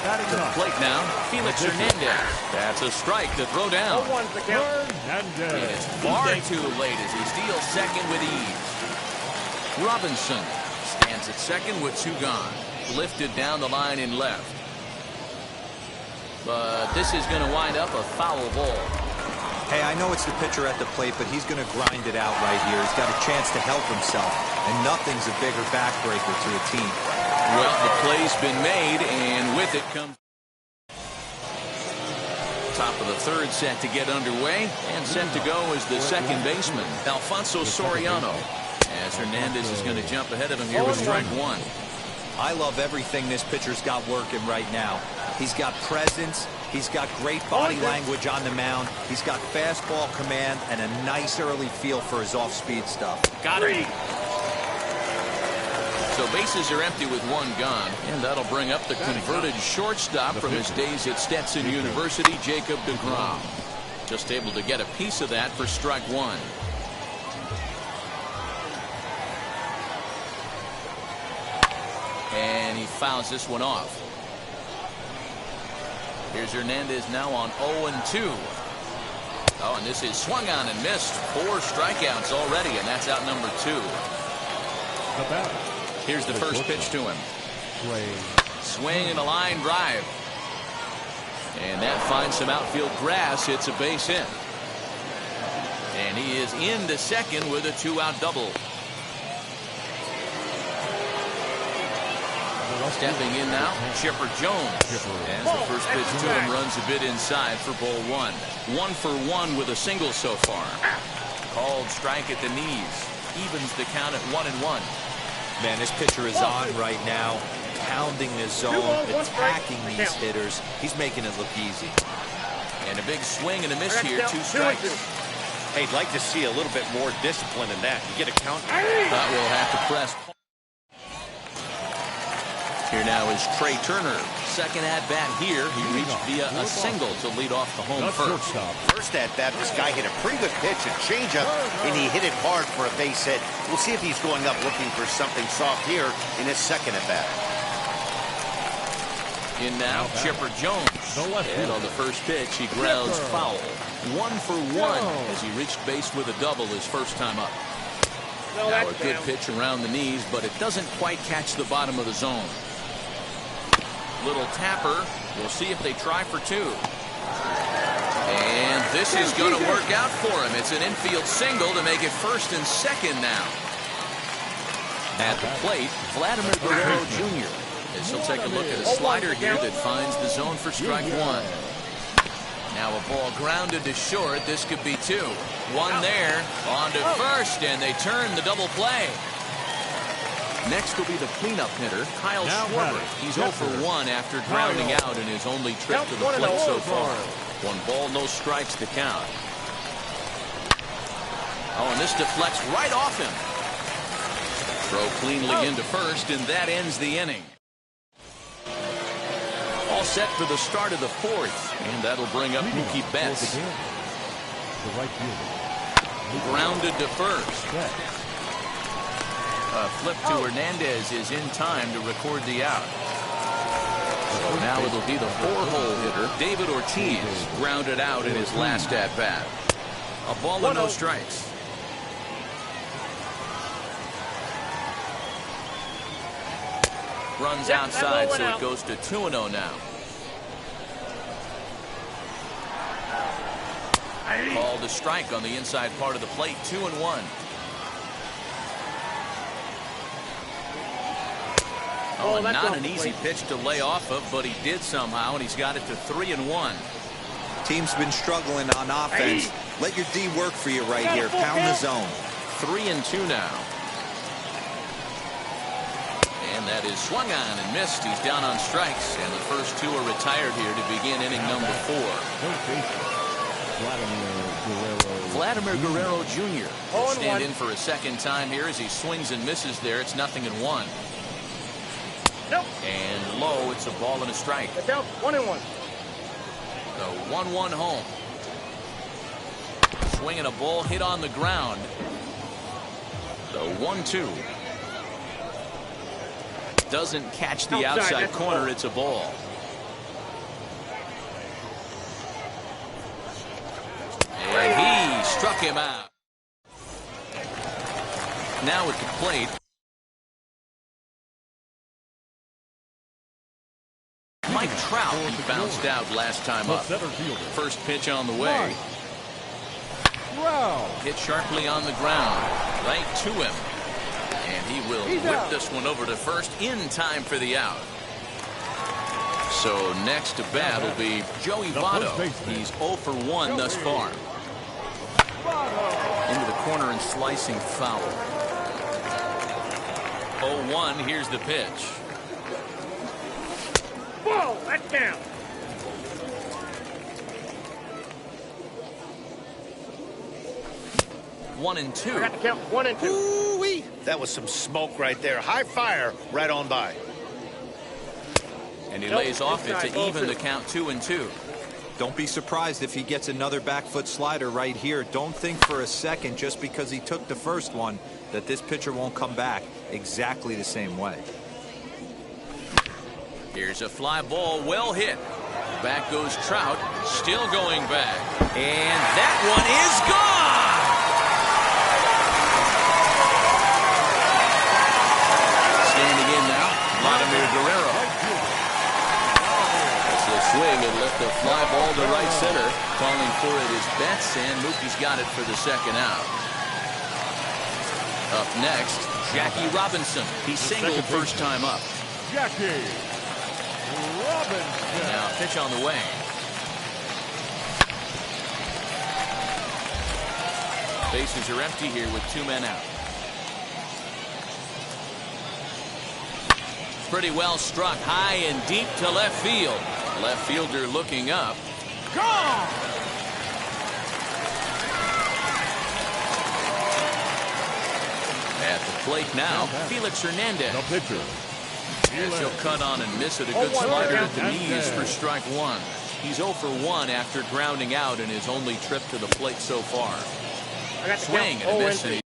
To the plate now, Felix Hernandez. That's a strike to throw down. And it's far too late as he steals second with ease. Robinson stands at second with 2 gone. Lifted down the line in left. But this is going to wind up a foul ball. Hey, I know it's the pitcher at the plate, but he's going to grind it out right here. He's got a chance to help himself, and nothing's a bigger backbreaker to a team. Well, the play's been made, and with it comes top of the 3rd set to get underway, and set to go is the second baseman, Alfonso Soriano, as Hernandez is going to jump ahead of him here with strike 1. I love everything this pitcher's got working right now. He's got presence. He's got great body language on the mound. He's got fastball command and a nice early feel for his off-speed stuff. Got it. So bases are empty with 1 gone, and that'll bring up the converted shortstop from his days at Stetson University, Jacob DeGrom. Just able to get a piece of that for strike 1. And he fouls this one off. Here's Hernandez now on 0-2. Oh, and this is swung on and missed. 4 strikeouts already, and that's out number 2. Here's the first pitch to him. Swing and a line drive. And that finds some outfield grass. It's a base hit. And he is into second with a 2-out double. Stepping in now, Chipper Jones. As the first pitch to him runs a bit inside for ball 1. 1 for 1 with a single so far. Called strike at the knees. Evens the count at 1-1. Man, this pitcher is on right now, pounding the zone, attacking these hitters. He's making it look easy. And a big swing and a miss here, 2 strikes. Hey, I'd like to see a little bit more discipline in that. You get a count. That will have to press. Here now is Trey Turner. Second at-bat here. He reached via a single to lead off the home first. First at-bat, this guy hit a pretty good pitch, a changeup, and he hit it hard for a base hit. We'll see if he's going up looking for something soft here in his second at-bat. In now, Chipper Jones. And on the first pitch, he grounds foul. 1 for 1 as he reached base with a double his first time up. Now a good pitch around the knees, but it doesn't quite catch the bottom of the zone. Little tapper. We'll see if they try for 2. And this is going to work out for him. It's an infield single to make it first and second now. At the plate, Vladimir Guerrero Jr. As he'll take a look at a slider here that finds the zone for strike 1. Now a ball grounded to short. This could be 2. 1 there. On to first, and they turn the double play. Next will be the cleanup hitter, Kyle Now Schwarber. batting, He's 0 for 1 after grounding out in his only trip to the plate so far. 1 ball, no strikes to count. Oh, and this deflects right off him. Throw cleanly into first, and that ends the inning. All set for the start of the 4th, and that'll bring up Mookie Betts. The right fielder. Grounded to first. Betts. A flip to Hernandez is in time to record the out. So now it'll be the 4-hole hitter, David Ortiz, grounded out in his last at-bat. A ball and no strikes. Runs outside, so it goes to 2-0 now. Called a strike on the inside part of the plate, 2-1. Oh, not an easy pitch to lay off of, but he did somehow, and he's got it to 3-1. Team's been struggling on offense. Let your D work for you right here. Pound the zone. 3-2 now. And that is swung on and missed. He's down on strikes, and the first 2 are retired here to begin inning number 4. Vladimir Guerrero Jr. will stand in for a second time here as he swings and misses there. It's 0-1. Nope. And low, it's a ball and a strike. That's out. 1-1. The 1-1 home. Swinging a ball hit on the ground. The 1-2. Doesn't catch the outside corner. It's a ball. And he struck him out. Now at the plate, Mike Trout. He bounced out last time up. First pitch on the way. Hit sharply on the ground. Right to him. And he will whip this one over to first in time for the out. So next to bat will be Joey Votto. He's 0 for 1 thus far. Into the corner and slicing foul. 0-1. Here's the pitch. Whoa, that's down. One and two. I got to count 1 and 2. Ooh-wee. That was some smoke right there. High fire right on by. And he lays off it to even the count 2-2. Don't be surprised if he gets another back foot slider right here. Don't think for a second, just because he took the first one, that this pitcher won't come back exactly the same way. Here's a fly ball, well hit. Back goes Trout, still going back. And that one is gone! Standing in now, Vladimir Guerrero. That's a swing and left the fly ball to right center. Calling for it is Betts, and Mookie's got it for the second out. Up next, Jackie Robinson. He singled first time up. Jackie Robinson. Now pitch on the way. Bases are empty here with 2 men out. Pretty well struck high and deep to left field. Left fielder looking up. Gone! At the plate now, Felix Hernandez. The pitcher. As he'll cut on and miss it. A good slider at the knees for strike 1. He's 0 for 1 after grounding out in his only trip to the plate so far. I got to Swing count and a 0 miss. and 2.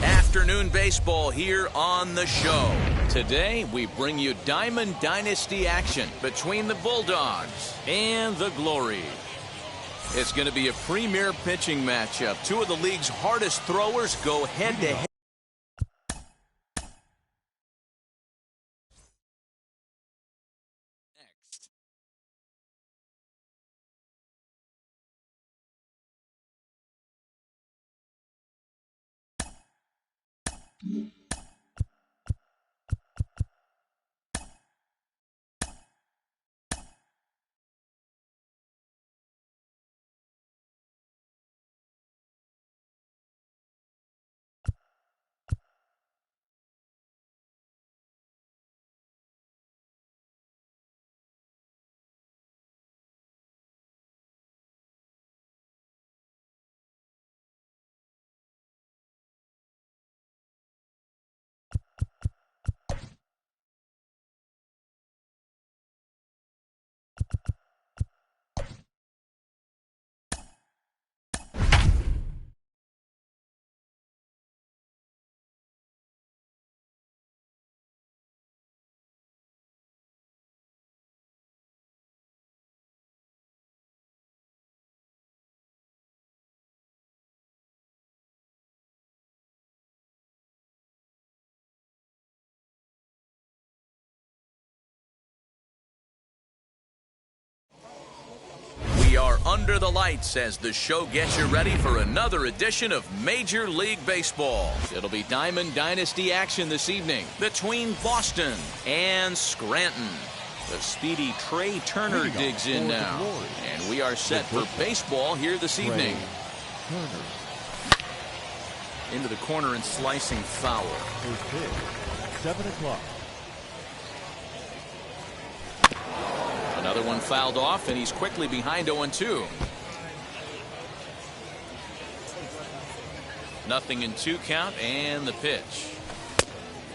Afternoon baseball here on the show. Today, we bring you Diamond Dynasty action between the Bulldogs and the Glory. It's going to be a premier pitching matchup. Two of the league's hardest throwers go head-to-head. Next. We are under the lights as the show gets you ready for another edition of Major League Baseball. It'll be Diamond Dynasty action this evening between Boston and Scranton. The speedy Trey Turner digs in now, and we are set for baseball here this evening. Into the corner and slicing foul. First pitch, 7 o'clock. Another one fouled off, and he's quickly behind 0-2. Nothing in 2 count, and the pitch.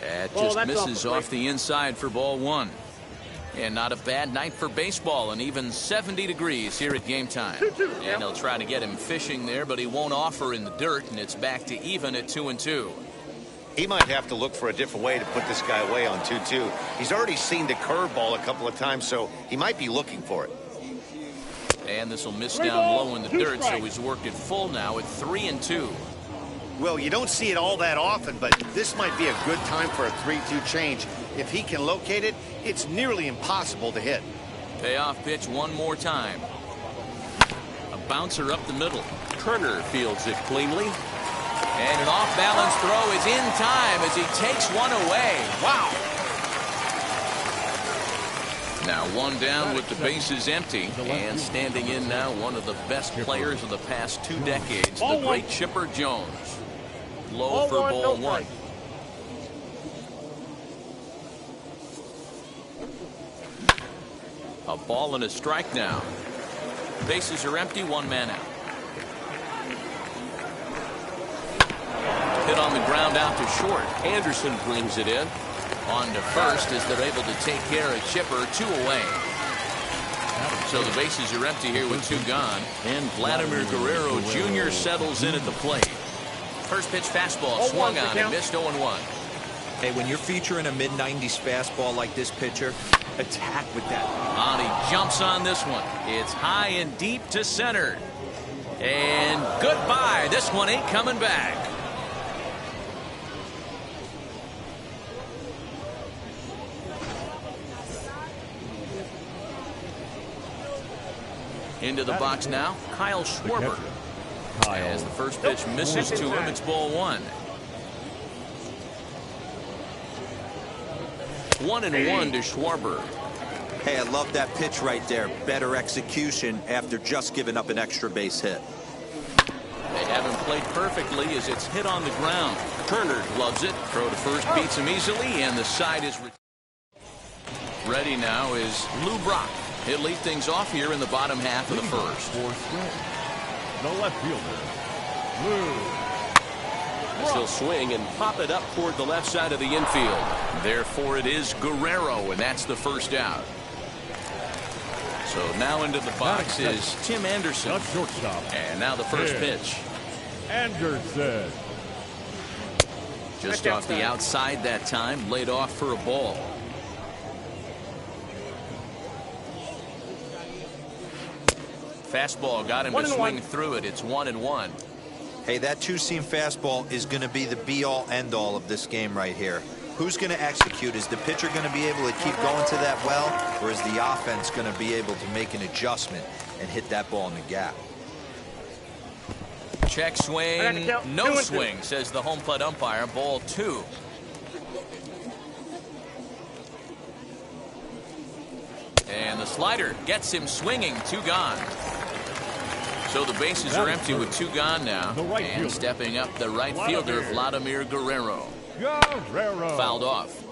That just misses off the inside for ball 1. And not a bad night for baseball, and even 70 degrees here at game time. And they'll try to get him fishing there, but he won't offer in the dirt, and it's back to even at 2-2. He might have to look for a different way to put this guy away on 2-2. He's already seen the curveball a couple of times, so he might be looking for it. And this will miss down low in the dirt, so he's worked it full now at 3-2. Well, you don't see it all that often, but this might be a good time for a 3-2 change. If he can locate it, it's nearly impossible to hit. Payoff pitch one more time. A bouncer up the middle. Turner fields it cleanly. And an off-balance throw is in time as he takes one away. Wow. Now one down with the bases empty. And standing in now, one of the best players of the past 2 decades, the great Chipper Jones. Low for ball 1. A ball and a strike now. Bases are empty, 1 man out. Hit on the ground out to short. Anderson brings it in. On to first as they're able to take care of Chipper. 2 away. So the bases are empty here with 2 gone. And Vladimir Guerrero Jr. settles in at the plate. First pitch fastball swung on and missed 0-1. Hey, when you're featuring a mid-90s fastball like this pitcher, attack with that. He jumps on this one. It's high and deep to center. And goodbye. This one ain't coming back. Into the box now, Kyle Schwarber. As the first pitch misses to him, it's ball 1. 1-1 to Schwarber. Hey, I love that pitch right there. Better execution after just giving up an extra base hit. They haven't played perfectly as it's hit on the ground. Turner gloves it. Throw to first beats him easily, and the side is ready now is Lou Brock. He'll lead things off here in the bottom half of the first. For swing. The left fielder, Lou. He'll swing and pop it up toward the left side of the infield. Therefore, it is Guerrero, and that's the first out. So now into the box is Tim Anderson. The shortstop. And now the first Yeah. pitch. Anderson. Just off the outside that time, laid off for a ball. Fastball got him to swing through it. It's 1-1. Hey, that two-seam fastball is going to be the be-all, end-all of this game right here. Who's going to execute? Is the pitcher going to be able to keep going to that well, or is the offense going to be able to make an adjustment and hit that ball in the gap? Check swing, no swing, says the home plate umpire. Ball 2. And the slider gets him swinging. 2 gone. So the bases are empty with 2 gone now. And stepping up the right fielder, Vladimir Guerrero. Guerrero. Fouled off.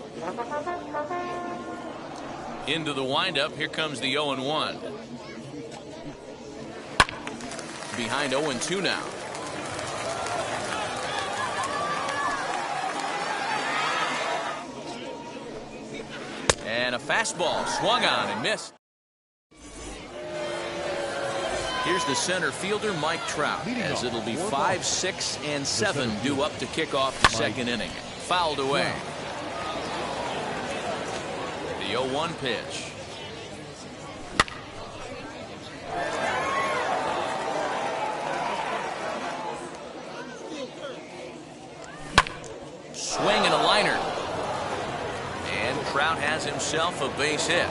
Into the windup. Here comes the 0-1. Behind 0-2 now. And a fastball swung on and missed. Here's the center fielder, Mike Trout, as it'll be 5, 6, and 7 due up to kick off the second inning. Fouled away. The 0-1 pitch. Swing and a liner. And Trout has himself a base hit.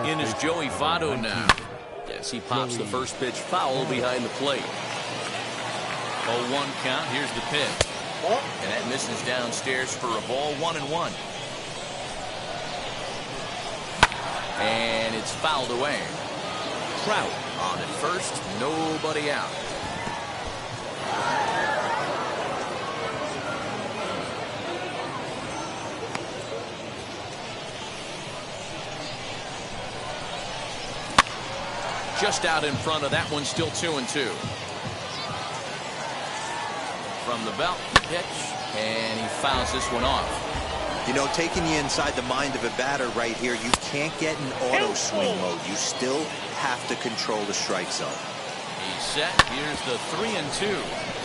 In is Joey Votto now, as he pops the first pitch foul behind the plate. 0-1 count. Here's the pitch. And that misses downstairs for a ball. 1-1. And it's fouled away. Trout on at first. Nobody out. Just out in front of that one, still 2-2. From the belt, pitch, and he fouls this one off. You know, taking you inside the mind of a batter right here, you can't get in auto swing mode. You still have to control the strike zone. He's set. Here's the 3-2.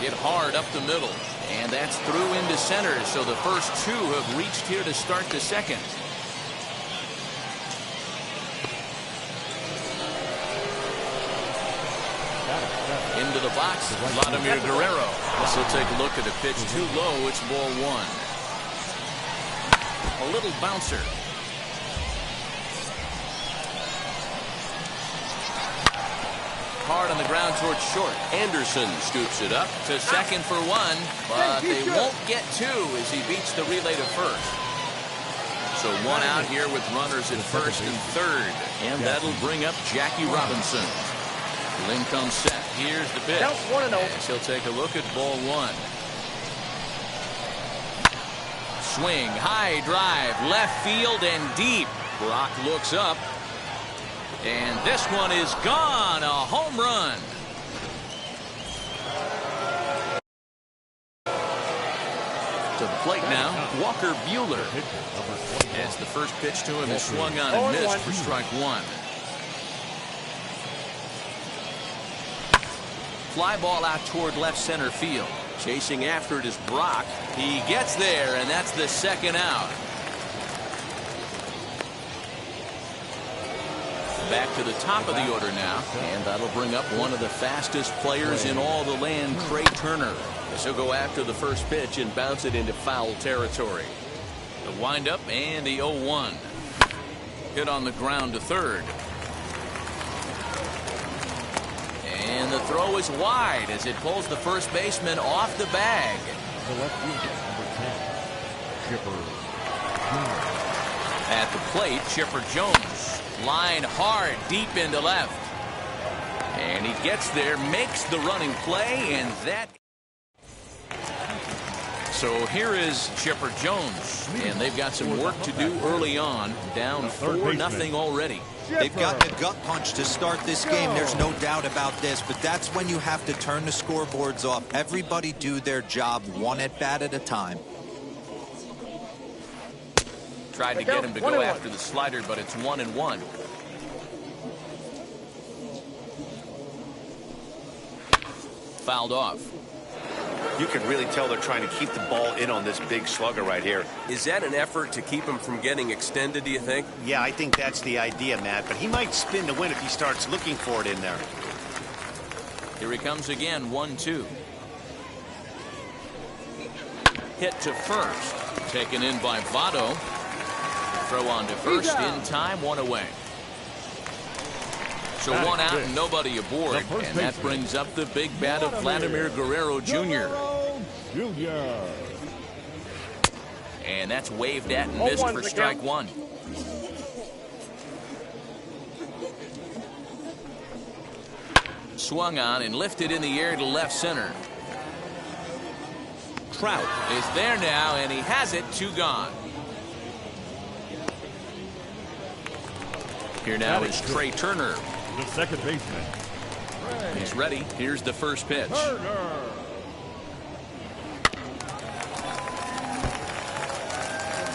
Hit hard up the middle, and that's through into center. So the first 2 have reached here to start the second. Into the box, Vladimir Guerrero. So take a look at the pitch. Too low. It's ball 1. A little bouncer. Hard on the ground towards short. Anderson scoops it up to second for 1, but they won't get 2 as he beats the relay to first. So 1 out here with runners at first and third, and that'll bring up Jackie Robinson. Lynn comes set. Here's the pitch. As he'll take a look at ball 1. Swing, high drive, left field and deep. Brock looks up. And this one is gone. A home run. To the plate now, Walker Buehler. As the first pitch to him is swung on and missed for strike 1. Fly ball out toward left center field. Chasing after it is Brock. He gets there, and that's the second out. Back to the top of the order now, and that'll bring up one of the fastest players in all the land, Trey Turner. He'll go after the first pitch and bounce it into foul territory. The windup and the 0-1. Hit on the ground to third. And the throw is wide as it pulls the first baseman off the bag. The left fielder, number 10, Chipper Jones. At the plate, Chipper Jones. Line hard, deep into left. And he gets there, makes the running play, and that... So here is Chipper Jones, and they've got some work to do early on, down 4-0 already. They've gotten a gut punch to start this game. There's no doubt about this, but that's when you have to turn the scoreboards off. Everybody do their job one at bat at a time. Tried to get him to go after the slider, but it's 1-1. Fouled off. You can really tell they're trying to keep the ball in on this big slugger right here. Is that an effort to keep him from getting extended, do you think? Yeah, I think that's the idea, Matt, but he might spin to win if he starts looking for it in there. Here he comes again, 1-2. Hit to first. Taken in by Votto. Throw on to first in time, one away. So one out and nobody aboard, and that brings up the big bat of Vladimir Guerrero Jr. And that's waved at and missed for strike one. Swung on and lifted in the air to left center. Trout is there now, and he has it, 2 gone. Here now is Trey Turner. The second baseman. He's ready. Here's the first pitch. Turner.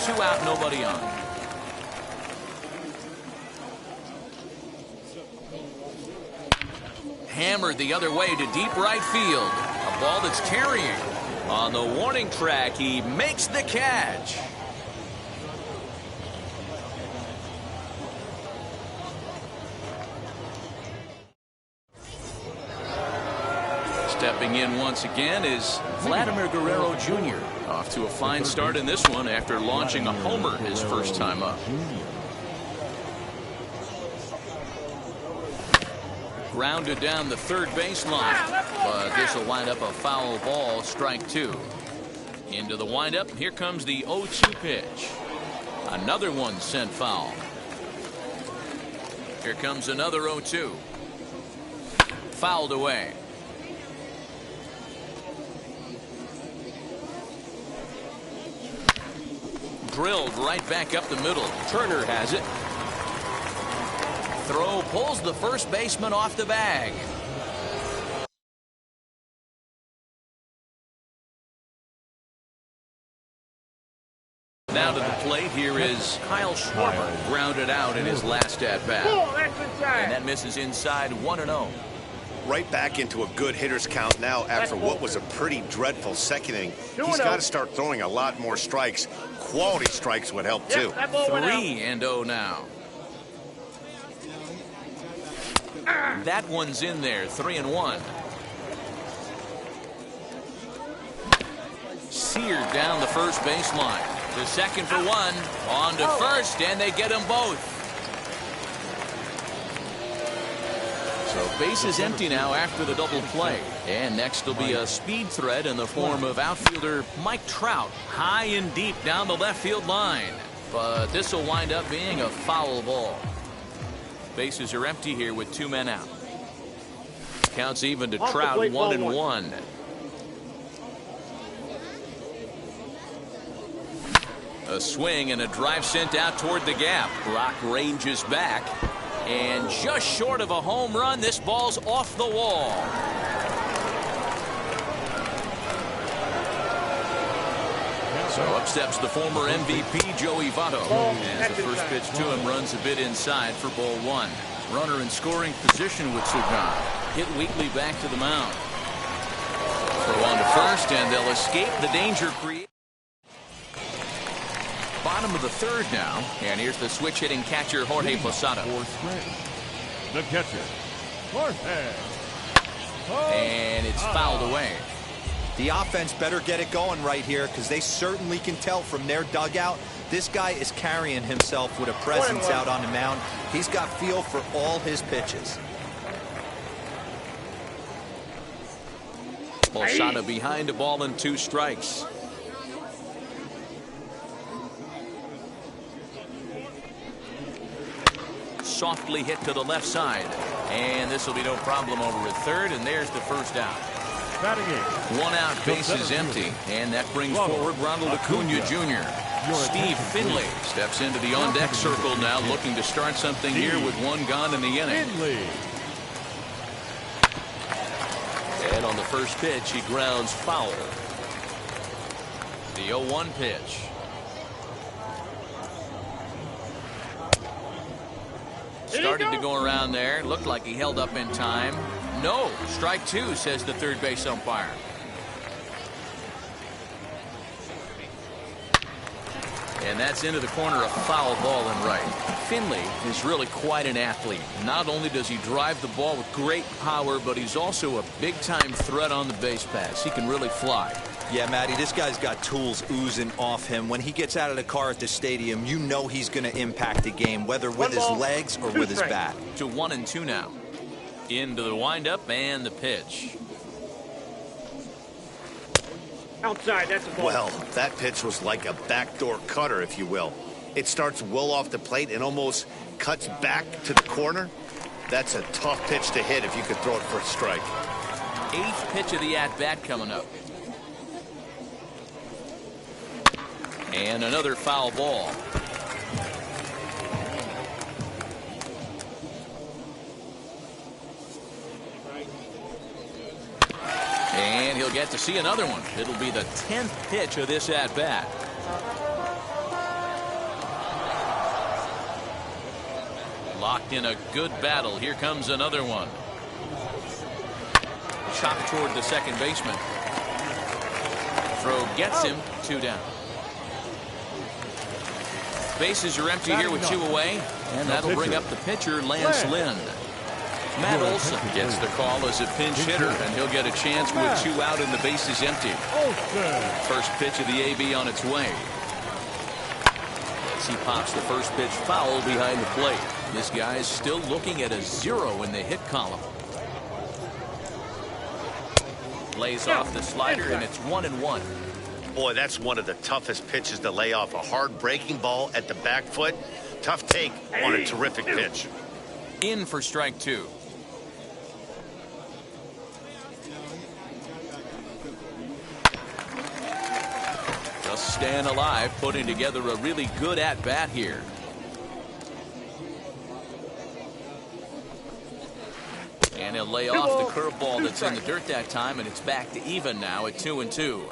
2 out, nobody on. Hammered the other way to deep right field. A ball that's carrying. On the warning track, he makes the catch. Stepping in once again is Vladimir Guerrero Jr. Off to a fine start in this one after launching a homer his first time up. Grounded down the third baseline, but this will wind up a foul ball, strike 2. Into the windup, here comes the 0-2 pitch. Another one sent foul. Here comes another 0-2. Fouled away. Drilled right back up the middle. Turner has it. Throw pulls the first baseman off the bag. Now to the plate, here is Kyle Schwarber, grounded out in his last at-bat. And that misses inside, 1-0. Right back into a good hitter's count now after what was a pretty dreadful second inning. He's got to start throwing a lot more strikes. Quality strikes would help, too. 3-0 now. That one's in there, 3-1. Seared down the first baseline. To second for one. On to first, and they get them both. So base is empty now after the double play. And next will be a speed threat in the form of outfielder Mike Trout. High and deep down the left field line. But this will wind up being a foul ball. Bases are empty here with 2 men out. Counts even to Trout, 1-1. A swing and a drive sent out toward the gap. Brock ranges back. And just short of a home run, this ball's off the wall. So up steps the former MVP, Joey Votto. As the first pitch to him runs a bit inside for ball 1. Runner in scoring position with Sugan. Hit weakly back to the mound. Throw on to first, and they'll escape the danger created. Bottom of the third now, and here's the switch hitting catcher Jorge Posada. The catcher, Jorge. And it's fouled away. The offense better get it going right here because they certainly can tell from their dugout this guy is carrying himself with a presence out on the mound. He's got feel for all his pitches. Bolsana behind a ball and 2 strikes. Softly hit to the left side. And this will be no problem over at third, and there's the first out. Batting eighth. 1 out, bases empty, and that brings forward Ronald Acuna Jr. Steve Finley steps into the on-deck circle now, looking to start something here with 1 gone in the inning. And on the first pitch, he grounds foul. The 0-1 pitch. Started to go around there. Looked like he held up in time. No, strike 2, says the third base umpire. And that's into the corner, a foul ball in right. Finley is really quite an athlete. Not only does he drive the ball with great power, but he's also a big-time threat on the base pass. He can really fly. Yeah, Matty, this guy's got tools oozing off him. When he gets out of the car at the stadium, you know he's going to impact the game, whether with his legs or with his bat. To 1-2 now. Into the windup and the pitch. Outside, that's a ball. Well, that pitch was like a backdoor cutter, if you will. It starts well off the plate and almost cuts back to the corner. That's a tough pitch to hit if you could throw it for a strike. 8th pitch of the at-bat coming up. And another foul ball. And he'll get to see another one. It'll be the 10th pitch of this at-bat. Locked in a good battle. Here comes another one. Chopped toward the second baseman. Throw gets him. 2 down. Bases are empty here with 2 away. And that'll bring up the pitcher, Lance Lynn. Matt Olson gets the call as a pinch hitter, and he'll get a chance with 2 out and the bases empty. First pitch of the AB on its way. As he pops the first pitch foul behind the plate. This guy's still looking at a 0 in the hit column. Lays off the slider, and it's 1-1. Boy, that's one of the toughest pitches to lay off. A hard breaking ball at the back foot. Tough take on a terrific pitch. In for strike 2. Just staying alive, putting together a really good at-bat here. And he'll lay off the curveball that's in the dirt that time, and it's back to even now at 2-2.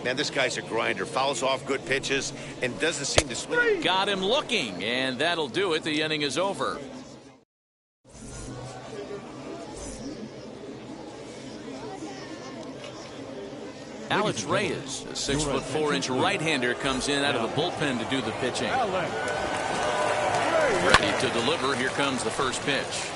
Man, this guy's a grinder. Fouls off good pitches and doesn't seem to swing. Got him looking, and that'll do it. The inning is over. Alex Reyes, a 6'4" right-hander, comes in out of the bullpen to do the pitching. Ready to deliver. Here comes the first pitch.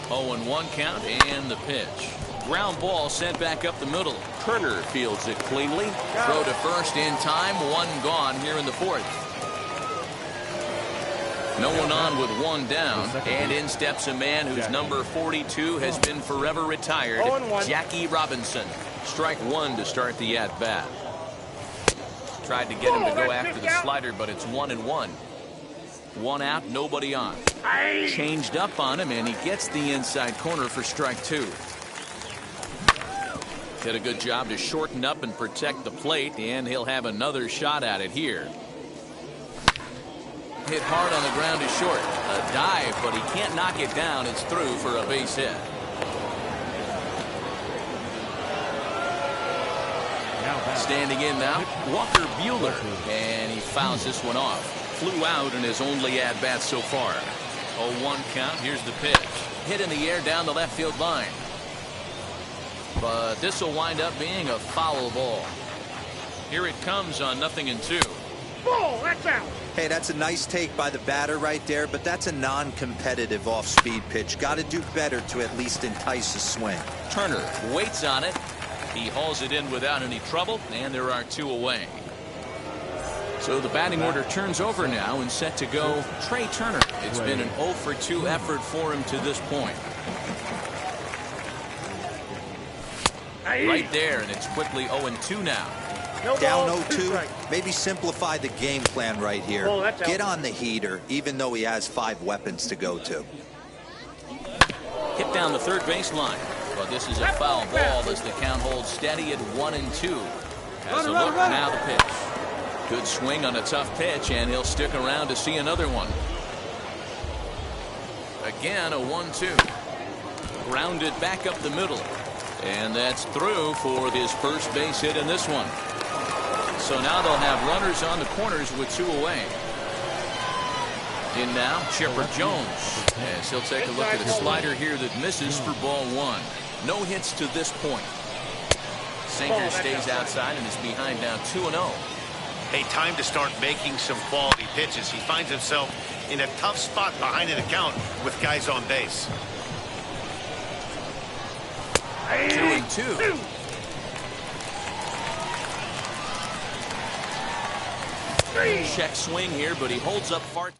0-1 count and the pitch. Ground ball sent back up the middle. Turner fields it cleanly. Throw to first in time. 1 gone here in the 4th. No one on with 1 down, and in steps a man whose number 42 has been forever retired, Jackie Robinson. Strike 1 to start the at-bat. Tried to get him to go after the slider, but it's 1-1. 1 out, nobody on. Changed up on him, and he gets the inside corner for strike 2. Did a good job to shorten up and protect the plate, and he'll have another shot at it here. Hit hard on the ground is short. A dive, but he can't knock it down. It's through for a base hit. Standing in now, Walker Buehler. And he fouls this one off. Flew out in his only at-bat so far. 0-1 count. Here's the pitch. Hit in the air down the left field line. But this will wind up being a foul ball. Here it comes on 0-2. Ball, that's out. Hey, that's a nice take by the batter right there, but that's a non-competitive off-speed pitch. Got to do better to at least entice a swing. Turner waits on it. He hauls it in without any trouble, and there are 2 away. So the batting order turns over now and set to go Trey Turner. It's been an 0 for 2 effort for him to this point. Right there, and it's quickly 0-2 now. Down 0-2, maybe simplify the game plan right here. Get on the heater, even though he has 5 weapons to go to. Hit down the third baseline. But this is a foul ball as the count holds steady at 1-2. Has a look, now the pitch. Good swing on a tough pitch, and he'll stick around to see another one. Again, a 1-2. Grounded back up the middle. And that's through for his first base hit in this one. So now they'll have runners on the corners with 2 away. In now, Chipper Jones. As he'll take a look at a slider here that misses for ball 1. No hits to this point. Sinker stays outside and is behind now 2-0. Hey, time to start making some quality pitches. He finds himself in a tough spot behind an account with guys on base. 2-2. Check swing here, but he holds up far.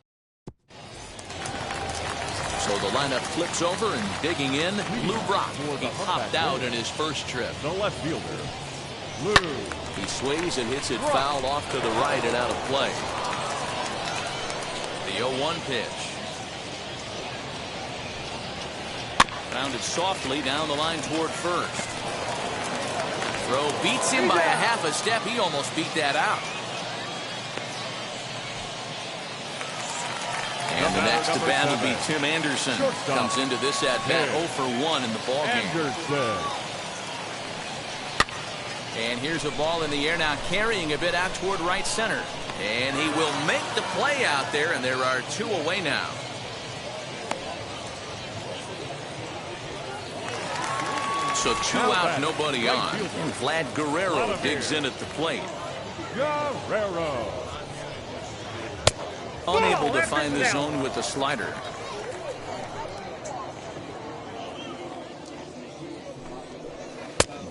So the lineup flips over and digging in, Lou Brock. He popped out in his first trip. The left fielder, Lou. He swings and hits it foul off to the right and out of play. The 0-1 pitch. Grounded softly down the line toward first. Throw beats him by a half a step. He almost beat that out. And the next to bat will be Tim Anderson. Comes into this at bat 0 for 1 in the ballgame. And here's a ball in the air now, carrying a bit out toward right center. And he will make the play out there, and there are 2 away now. So 2 out, nobody on. And Vlad Guerrero digs in at the plate. Guerrero. Unable to find the zone with the slider.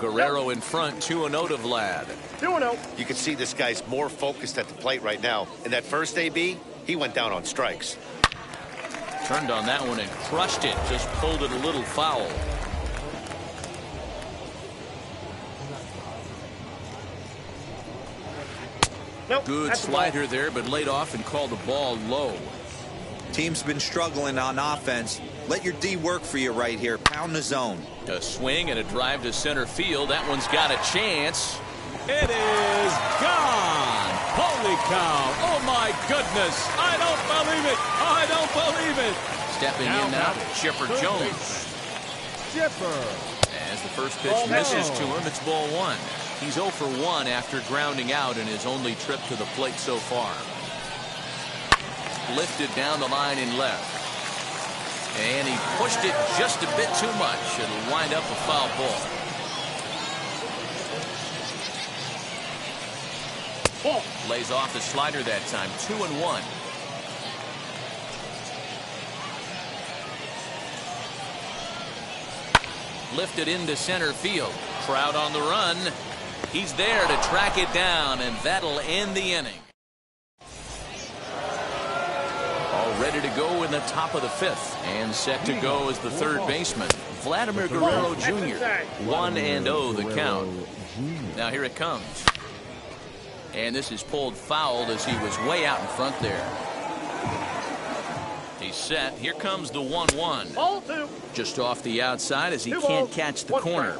Guerrero in front, 2-0 to Vlad. 2-0. You can see this guy's more focused at the plate right now. In that first AB, he went down on strikes. Turned on that one and crushed it. Just pulled it a little foul. Nope, Good slider there, but laid off and called the ball low. Team's been struggling on offense. Let your D work for you right here. Pound the zone. A swing and a drive to center field. That one's got a chance. It is gone. Holy cow. Oh, my goodness. I don't believe it. I don't believe it. Stepping in now, Chipper Jones. Chipper. As the first pitch misses to him, it's ball 1. He's 0 for 1 after grounding out in his only trip to the plate so far. Lifted down the line in left. And he pushed it just a bit too much. It'll wind up a foul ball. Lays off the slider that time. 2-1. Lifted into center field. Crowd on the run. He's there to track it down, and that'll end the inning. All ready to go in the top of the 5th, and set to go as the third baseman, Vladimir Guerrero Jr. 1-0 the count. Now here it comes. And this is pulled foul as he was way out in front there. He's set. Here comes the 1-1. Ball 2. Just off the outside as he can't catch the corner.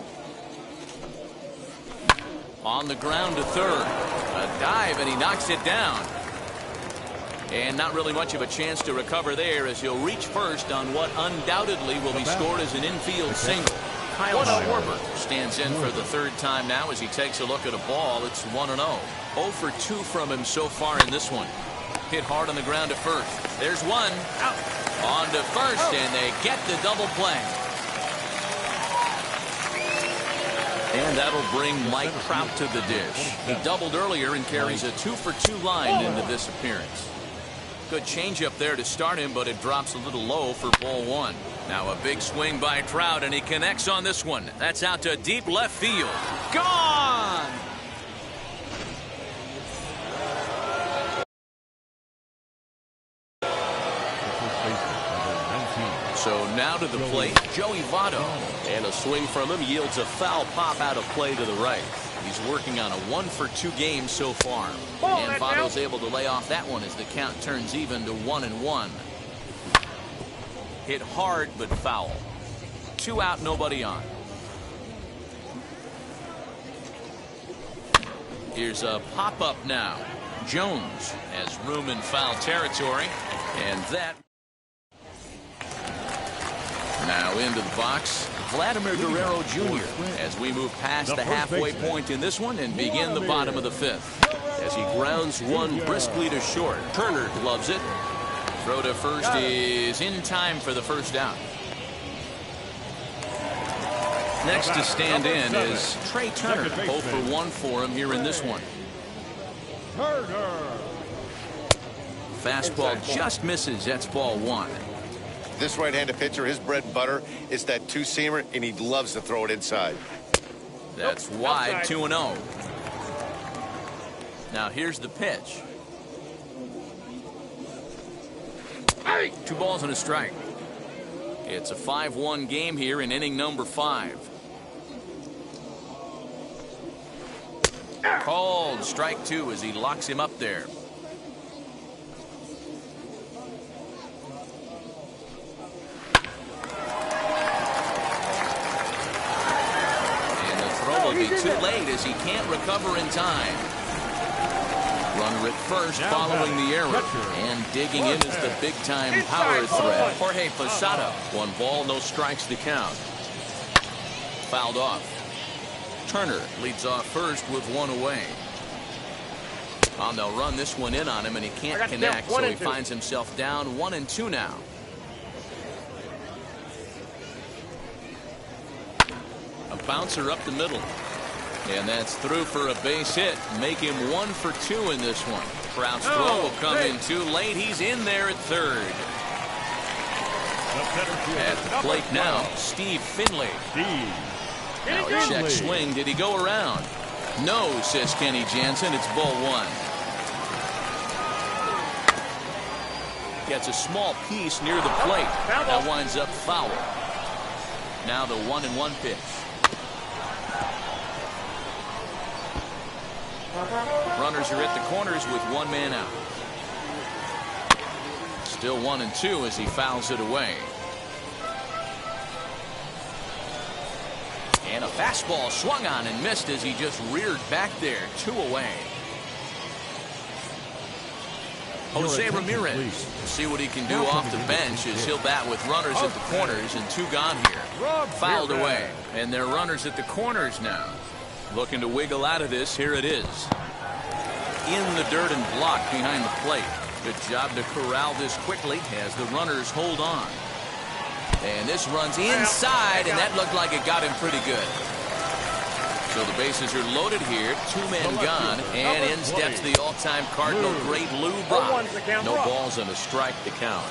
On the ground to third. A dive, and he knocks it down. And not really much of a chance to recover there as he'll reach first on what undoubtedly will be scored as an infield single. Kyle Schwarber stands in for the 3rd time now as he takes a look at a ball. It's 1-0. 0 for 2 from him so far in this one. Hit hard on the ground to first. There's one. Out. On to first, and they get the double play. And that'll bring Mike Trout to the dish. He doubled earlier and carries a 2-for-2 line into this appearance. Good changeup there to start him, but it drops a little low for ball one. Now a big swing by Trout, and he connects on this one. That's out to deep left field. Gone! So now to the plate, Joey Votto. And a swing from him yields a foul pop out of play to the right. He's working on a 1-for-2 game so far. And Votto's able to lay off that one as the count turns even to 1-1. Hit hard but foul. 2 out, nobody on. Here's a pop-up now. Jones has room in foul territory. And that... Now into the box, Vladimir Guerrero Jr. as we move past the halfway point in this one and begin the bottom of the 5th. As he grounds one briskly to short. Turner loves it. Throw to first is in time for the first out. Next to stand in is Trey Turner. 0 for 1 for him here in this one. Fastball just misses. That's ball one. This right-handed pitcher, his bread and butter is that two-seamer, and he loves to throw it inside. That's wide, 2-0. Now here's the pitch. 2 balls and a strike. It's a 5-1 game here in inning number 5. Called strike 2 as he locks him up there. Be too late as he can't recover in time. Runner at first following the error. And digging in is the big-time power threat, Jorge Posada. 1 ball, no strikes to count. Fouled off. Turner leads off first with 1 away. They'll run this one in on him, and he can't connect, so he finds himself down 1-2 now. A bouncer up the middle. And that's through for a base hit. Make him 1 for 2 in this one. Trout's throw will come in too late. He's in there at third. At the plate now, Steve Finley. Now a check swing. Did he go around? No, says Kenny Jansen. It's ball 1. Gets a small piece near the plate. That winds up foul. Now the 1-1 pitch. Runners are at the corners with 1 man out. Still 1-2 as he fouls it away. And a fastball swung on and missed as he just reared back there. 2 away. Jose Ramirez will see what he can do off the bench as he'll bat with runners at the corners and 2 gone here. Fouled away. And they're runners at the corners now. Looking to wiggle out of this. Here it is. In the dirt and blocked behind the plate. Good job to corral this quickly as the runners hold on. And this runs inside, and that looked like it got him pretty good. So the bases are loaded here. 2 men gone, and in steps the all-time Cardinal great Lou Brock. No balls and a strike to count.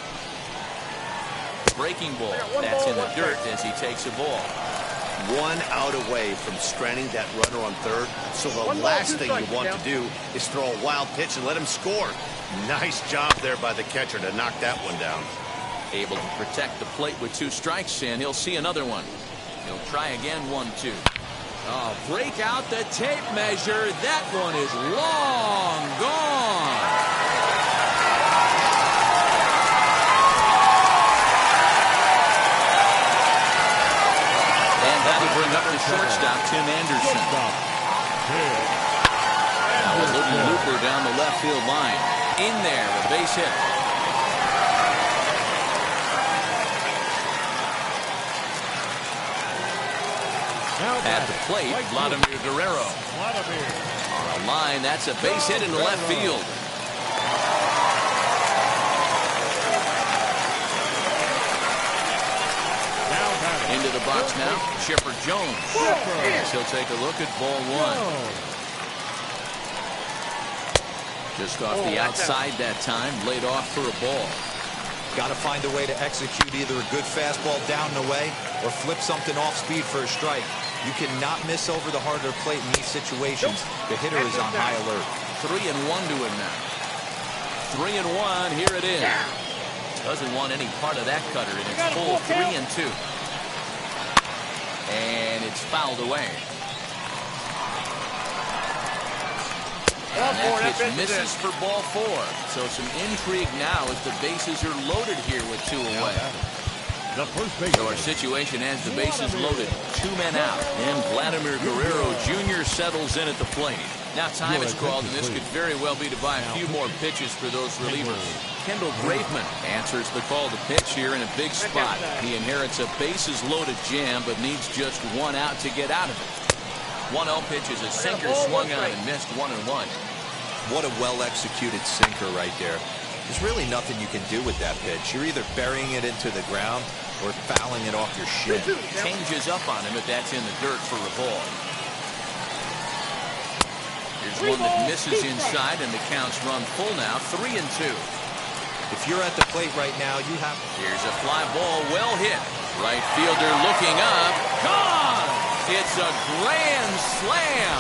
Breaking ball. That's in the dirt as he takes a ball. 1 out away from stranding that runner on third. So the last thing you want to do is throw a wild pitch and let him score. Nice job there by the catcher to knock that one down. Able to protect the plate with 2 strikes, and he'll see another one. He'll try again, 1-2. Oh, break out the tape measure. That one is long gone. That'll bring up the shortstop, Tim Anderson. Now a little looper down the left field line. In there, a base hit. At the plate, Vladimir Guerrero. On a line, that's a base hit into left field. Into the box now, Chipper Jones. As he'll take a look at ball one. Just off the outside that time, laid off for a ball. Got to find a way to execute either a good fastball down and away or flip something off speed for a strike. You cannot miss over the harder plate in these situations. The hitter is on high alert. 3-1 to him now. 3-1, here it is. Doesn't want any part of that cutter, and it's full 3-2. And it's fouled away. And that pitch misses for ball 4. So some intrigue now as the bases are loaded here with 2 away. So our situation has the bases loaded, 2 men out, and Vladimir Guerrero Jr. settles in at the plate. Now time is called, and this could very well be to buy a few more pitches for those relievers. Kendall Graveman answers the call to pitch here in a big spot. He inherits a bases loaded jam, but needs just 1 out to get out of it. 1-0 pitch is a sinker swung on and missed 1-1. What a well-executed sinker right there. There's really nothing you can do with that pitch. You're either burying it into the ground or fouling it off your shin. Changes up on him if that's in the dirt for a ball. Here's one that misses inside, and the count's run full now, 3-2. If you're at the plate right now, you have... Here's a fly ball, well hit. Right fielder looking up. Gone! It's a grand slam.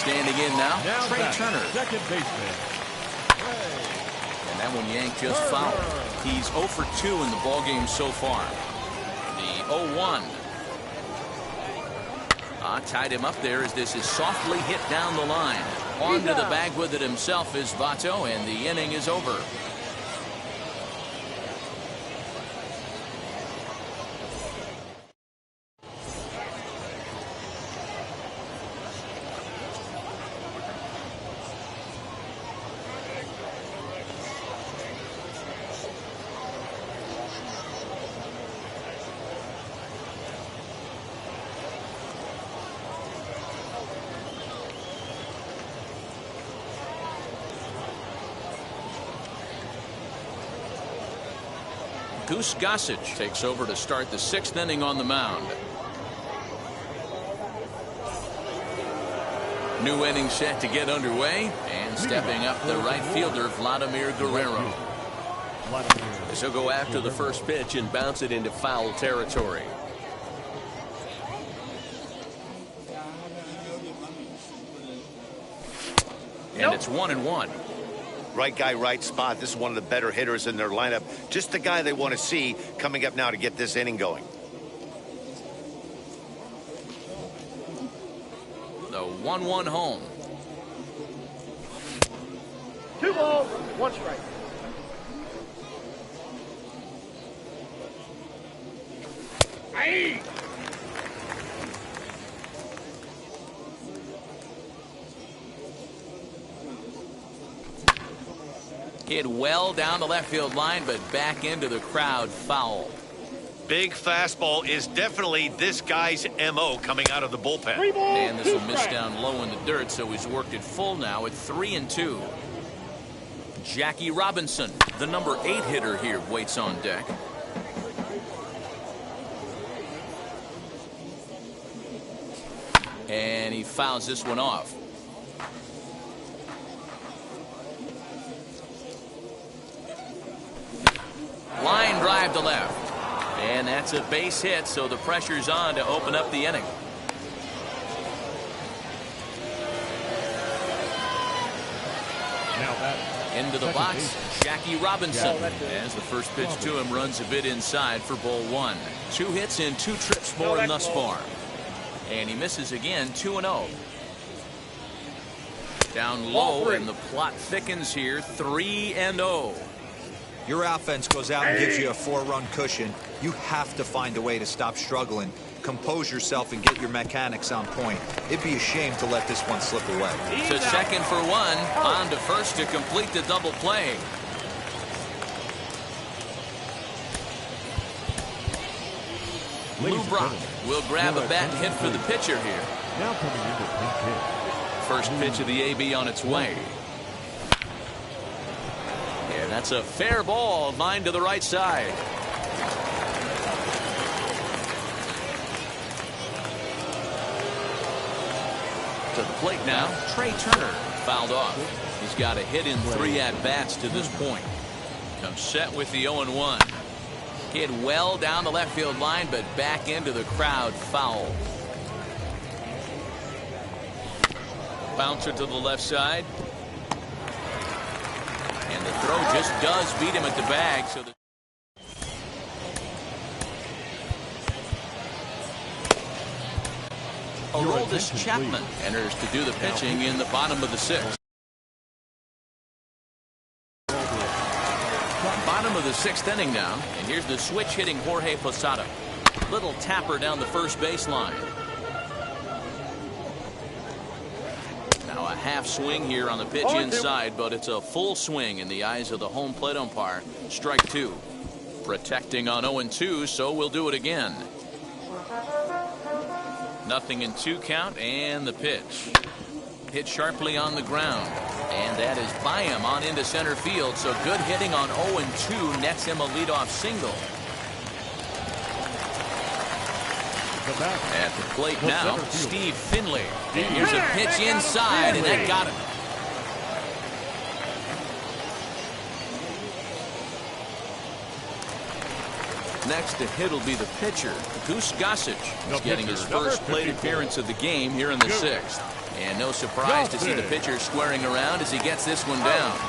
Standing in now Trey Turner. Second baseman. And that one yanked just foul. He's 0 for 2 in the ballgame so far. The 0-1. Tied him up there as this is softly hit down the line. Onto the bag with it himself is Votto, and the inning is over. Goose Gossage takes over to start the 6th inning on the mound. New inning set to get underway, and stepping up the right fielder Vladimir Guerrero. As he'll go after the first pitch and bounce it into foul territory. And it's 1-1. Right guy, right spot. This is one of the better hitters in their lineup. Just the guy they want to see coming up now to get this inning going. The 1-1 home. 2 balls, 1 strike. Aye. Hit well down the left field line, but back into the crowd, foul. Big fastball is definitely this guy's MO coming out of the bullpen. And this will miss down low in the dirt, so he's worked it full now at 3-2. Jackie Robinson, the number 8 hitter here, waits on deck. And he fouls this one off. Line drive to left. And that's a base hit, so the pressure's on to open up the inning. Into the box, Jackie Robinson. As the first pitch to him runs a bit inside for ball 1. 2 hits in 2 trips for him thus far. And he misses again, 2-0. Down low, and the plot thickens here, 3-0. Your offense goes out and gives you a 4-run cushion. You have to find a way to stop struggling, compose yourself, and get your mechanics on point. It'd be a shame to let this one slip away. To second for 1, on to first to complete the double play. Lou Brock will grab a bat and hit for the pitcher here. Now coming into pinch hit. First pitch of the AB on its way. That's a fair ball, line to the right side. To the plate now, Trey Turner fouled off. He's got a hit in 3 at-bats to this point. Comes set with the 0-1. Hit well down the left field line, but back into the crowd, foul. Bouncer to the left side. And the throw just does beat him at the bag. So the Aroldis Chapman enters to do the pitching in the bottom of the 6th. Bottom of the 6th inning now, and here's the switch hitting Jorge Posada. Little tapper down the first baseline. Now a half swing here on the pitch inside, but it's a full swing in the eyes of the home plate umpire. Strike 2. Protecting on 0-2, so we'll do it again. 0-2 count, and the pitch. Hit sharply on the ground, and that is by him on into center field. So good hitting on 0-2 nets him a leadoff single. At the plate now, Steve Finley. And here's a pitch inside, and that got him. Next to hit will be the pitcher, Goose Gossage. He's getting his first plate appearance of the game here in the 6th. And no surprise to see the pitcher squaring around as he gets this one down.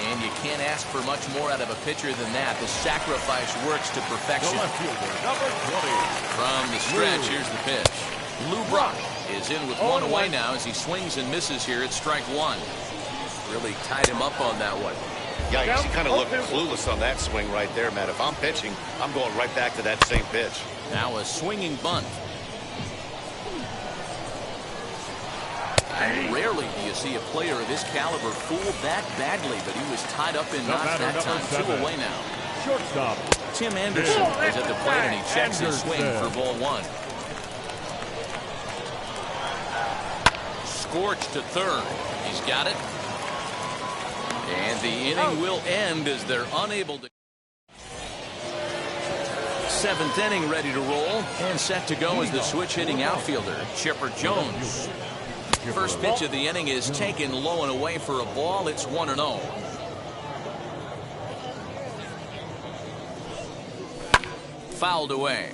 And you can't ask for much more out of a pitcher than that. The sacrifice works to perfection. From the stretch, here's the pitch. Lou Brock is in with 1 away now as he swings and misses here at strike 1. Really tied him up on that one. Yikes, he kind of looked clueless on that swing right there, Matt. If I'm pitching, I'm going right back to that same pitch. Now a swinging bunt. Rarely do you see a player of his caliber fooled that badly, but he was tied up in knots that time. 2 away now. Shortstop Tim Anderson is at the plate, and he checks his swing for ball 1. Scorched to third. He's got it. And the inning will end as they're unable to. 7th inning ready to roll, and set to go is the switch hitting outfielder, Chipper Jones. First pitch of the inning is taken low and away for a ball. It's 1-0. Fouled away.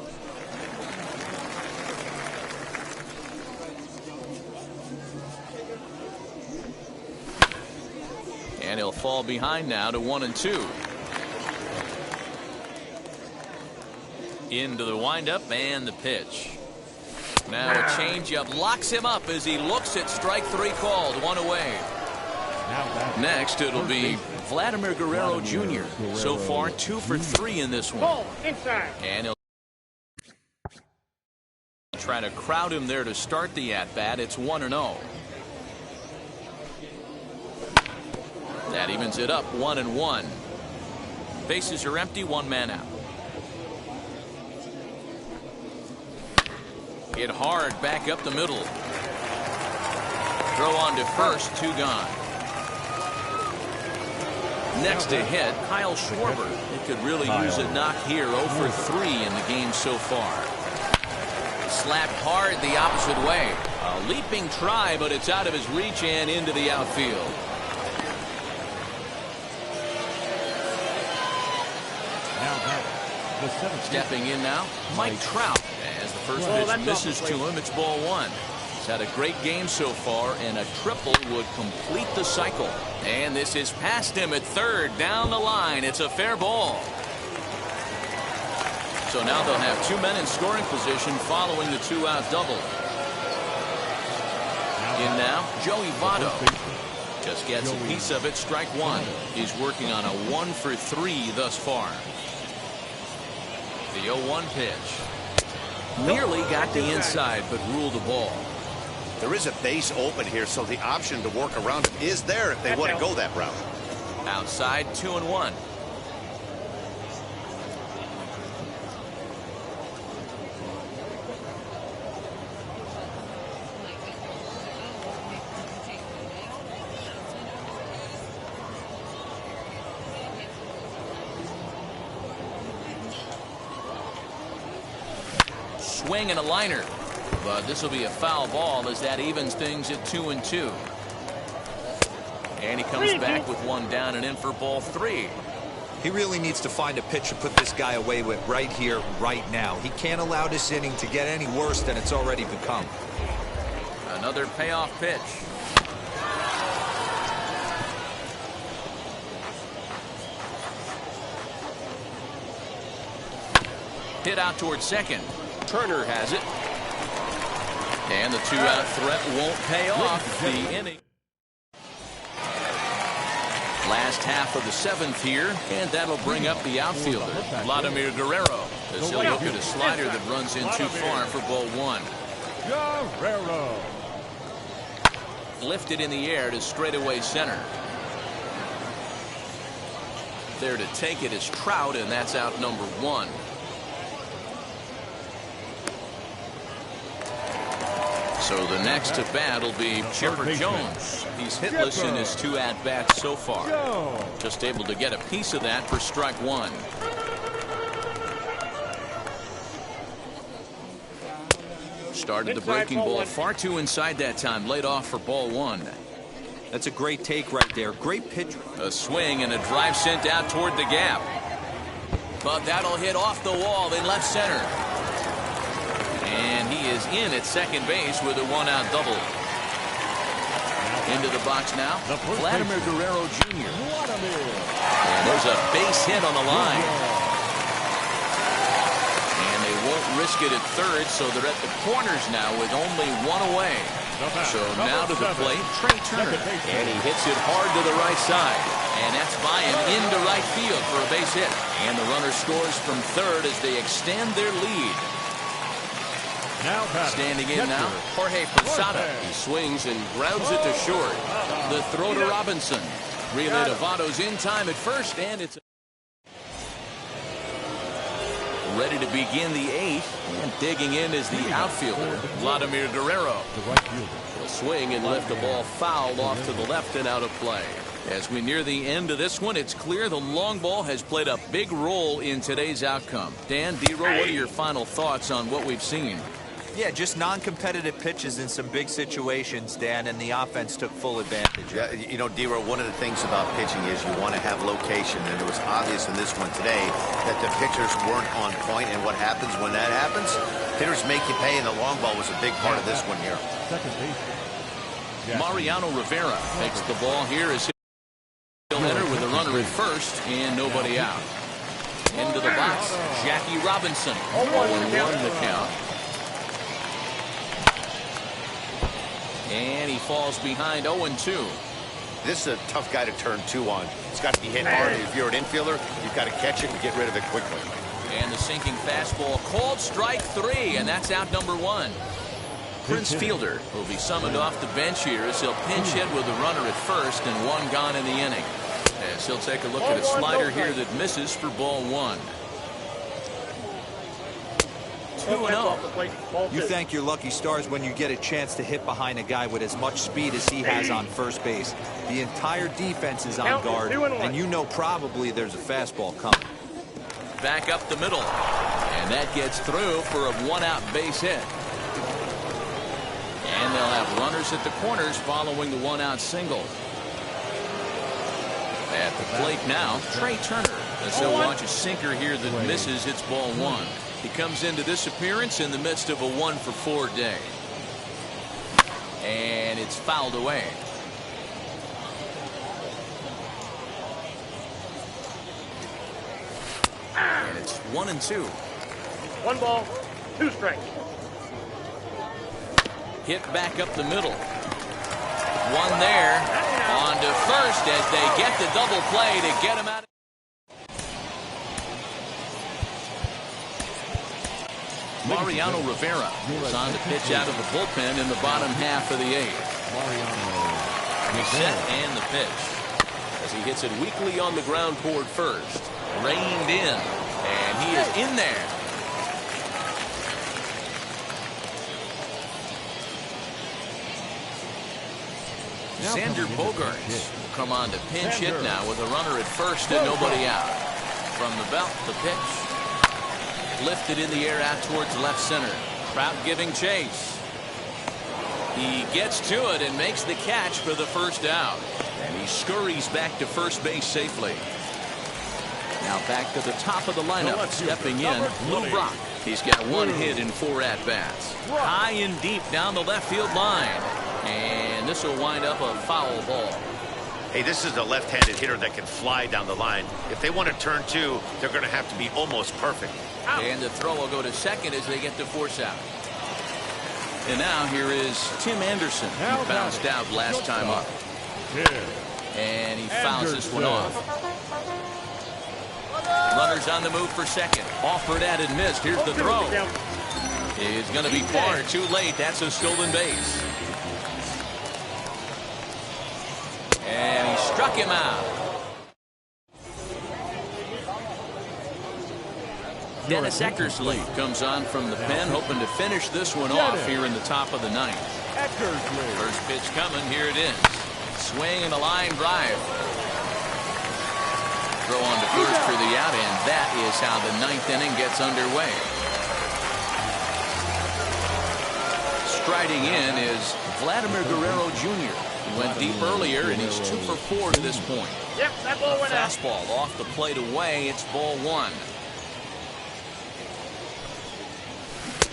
And he'll fall behind now to 1-2. Into the windup and the pitch. Now a changeup locks him up as he looks at strike 3 called. 1 away. Next it'll be Vladimir Guerrero Jr. So far 2 for 3 in this one. And he'll try to crowd him there to start the at-bat. It's 1-0. That evens it up 1-1. Bases are empty, 1 man out. Hit hard back up the middle. Throw on to first, 2 gone. Next to hit, Kyle Schwarber. It could really use a knock here. 0 for 3 in the game so far. Slapped hard the opposite way. A leaping try, but it's out of his reach and into the outfield. Stepping in now, Mike Trout. As the first pitch misses to him, it's ball 1. He's had a great game so far, and a triple would complete the cycle. And this is past him at third, down the line. It's a fair ball. So now they'll have 2 men in scoring position following the 2-out double. In now, Joey Votto. Just gets a piece of it, strike 1. He's working on a 1 for 3 thus far. The 0-1 pitch. Nearly got the inside, but ruled the ball. There is a base open here, so the option to work around it is there if they want to go that route. Outside, 2-1. swing and a liner. But this will be a foul ball as that evens things at 2-2. And he comes back with one down and in for ball 3. He really needs to find a pitch to put this guy away with right here, right now. He can't allow this inning to get any worse than it's already become. Another payoff pitch. Hit out towards second. Turner has it. And the two-out threat won't pay off the inning. Last half of the 7th here, and that'll bring up the outfielder, Vladimir Guerrero, as he'll look at a slider that runs in too far for ball 1. Guerrero. Lifted in the air to straightaway center. There to take it is Trout, and that's out number 1. So the next to bat will be Chipper Jones. He's hitless in his 2 at-bats so far. Just able to get a piece of that for strike 1. Started the breaking ball far too inside that time. Laid off for ball 1. That's a great take right there. Great pitch. A swing and a drive sent out toward the gap. But that'll hit off the wall in left center. And he is in at second base with a 1-out double. Into the box now, Vladimir Guerrero Jr. And there's a base hit on the line. And they won't risk it at third, so they're at the corners now with only 1 away. So now to the plate, Trey Turner. And he hits it hard to the right side. And that's by him into right field for a base hit. And the runner scores from third as they extend their lead. Standing in now, Jorge Posada. He swings and grounds it to short. The throw to Robinson. Relay to Votto's in time at first, and it's ready to begin the 8th. And digging in is the outfielder, Vladimir Guerrero. He'll swing and lift the ball foul off to the left and out of play. As we near the end of this one, it's clear the long ball has played a big role in today's outcome. Dan, D-Row, what are your final thoughts on what we've seen? Yeah, just non-competitive pitches in some big situations, Dan, and the offense took full advantage. Yeah, you know, D-Row, one of the things about pitching is you want to have location, and it was obvious in this one today that the pitchers weren't on point, and what happens when that happens? Hitters make you pay, and the long ball was a big part of this one here. Mariano Rivera takes the ball here as he'll enter with a runner at first and nobody out. Into the box, Jackie Robinson. 0-1 the count. And he falls behind 0-2. This is a tough guy to turn 2 on. It's got to be hit hard. If you're an infielder, you've got to catch it and get rid of it quickly. And the sinking fastball called strike 3, and that's out number 1. Prince Fielder will be summoned off the bench here as he'll pinch hit with a runner at first and 1 gone in the inning. As he'll take a look at a slider here that misses for ball 1. 2-0. You thank your lucky stars when you get a chance to hit behind a guy with as much speed as he has on first base. The entire defense is on guard, and you know probably there's a fastball coming. Back up the middle, and that gets through for a 1-out base hit. And they'll have runners at the corners following the 1-out single. At the plate now, Trey Turner, as he'll watch a sinker here that misses. It's ball 1. He comes into this appearance in the midst of a 1-for-4 day. And it's fouled away. And it's 1-2. 1 ball, 2 strikes. Hit back up the middle. 1 there. On to first as they get the double play to get him out. Mariano Rivera is on to pitch out of the bullpen in the bottom half of the 8th. Set and the pitch. As he hits it weakly on the ground toward first. Reined in. And he is in there. Xander Bogaerts will come on to pinch hit now with a runner at first and nobody out. From the belt, the pitch. Lifted in the air out towards left center. Trout giving chase. He gets to it and makes the catch for the first out. And he scurries back to first base safely. Now back to the top of the lineup. Stepping in, Lou Brock. He's got 1 hit in 4 at-bats. High and deep down the left field line. And this will wind up a foul ball. Hey, this is a left-handed hitter that can fly down the line. If they want to turn 2, they're going to have to be almost perfect. And the throw will go to second as they get to force out. And now here is Tim Anderson. He bounced out last time up. And he fouls this one off. Runners on the move for second. Offered at and missed. Here's the throw. It's going to be far too late. That's a stolen base. And he struck him out. Dennis Eckersley comes on from the pen, hoping to finish this one off here in the top of the 9th. First pitch coming. Here it is. Swing and a line drive. Throw on to first for the out, and that is how the 9th inning gets underway. Striding in is Vladimir Guerrero Jr. He went deep earlier, and he's 2 for 4 to this point. Yep, that ball went out. Fastball off the plate away. It's ball 1.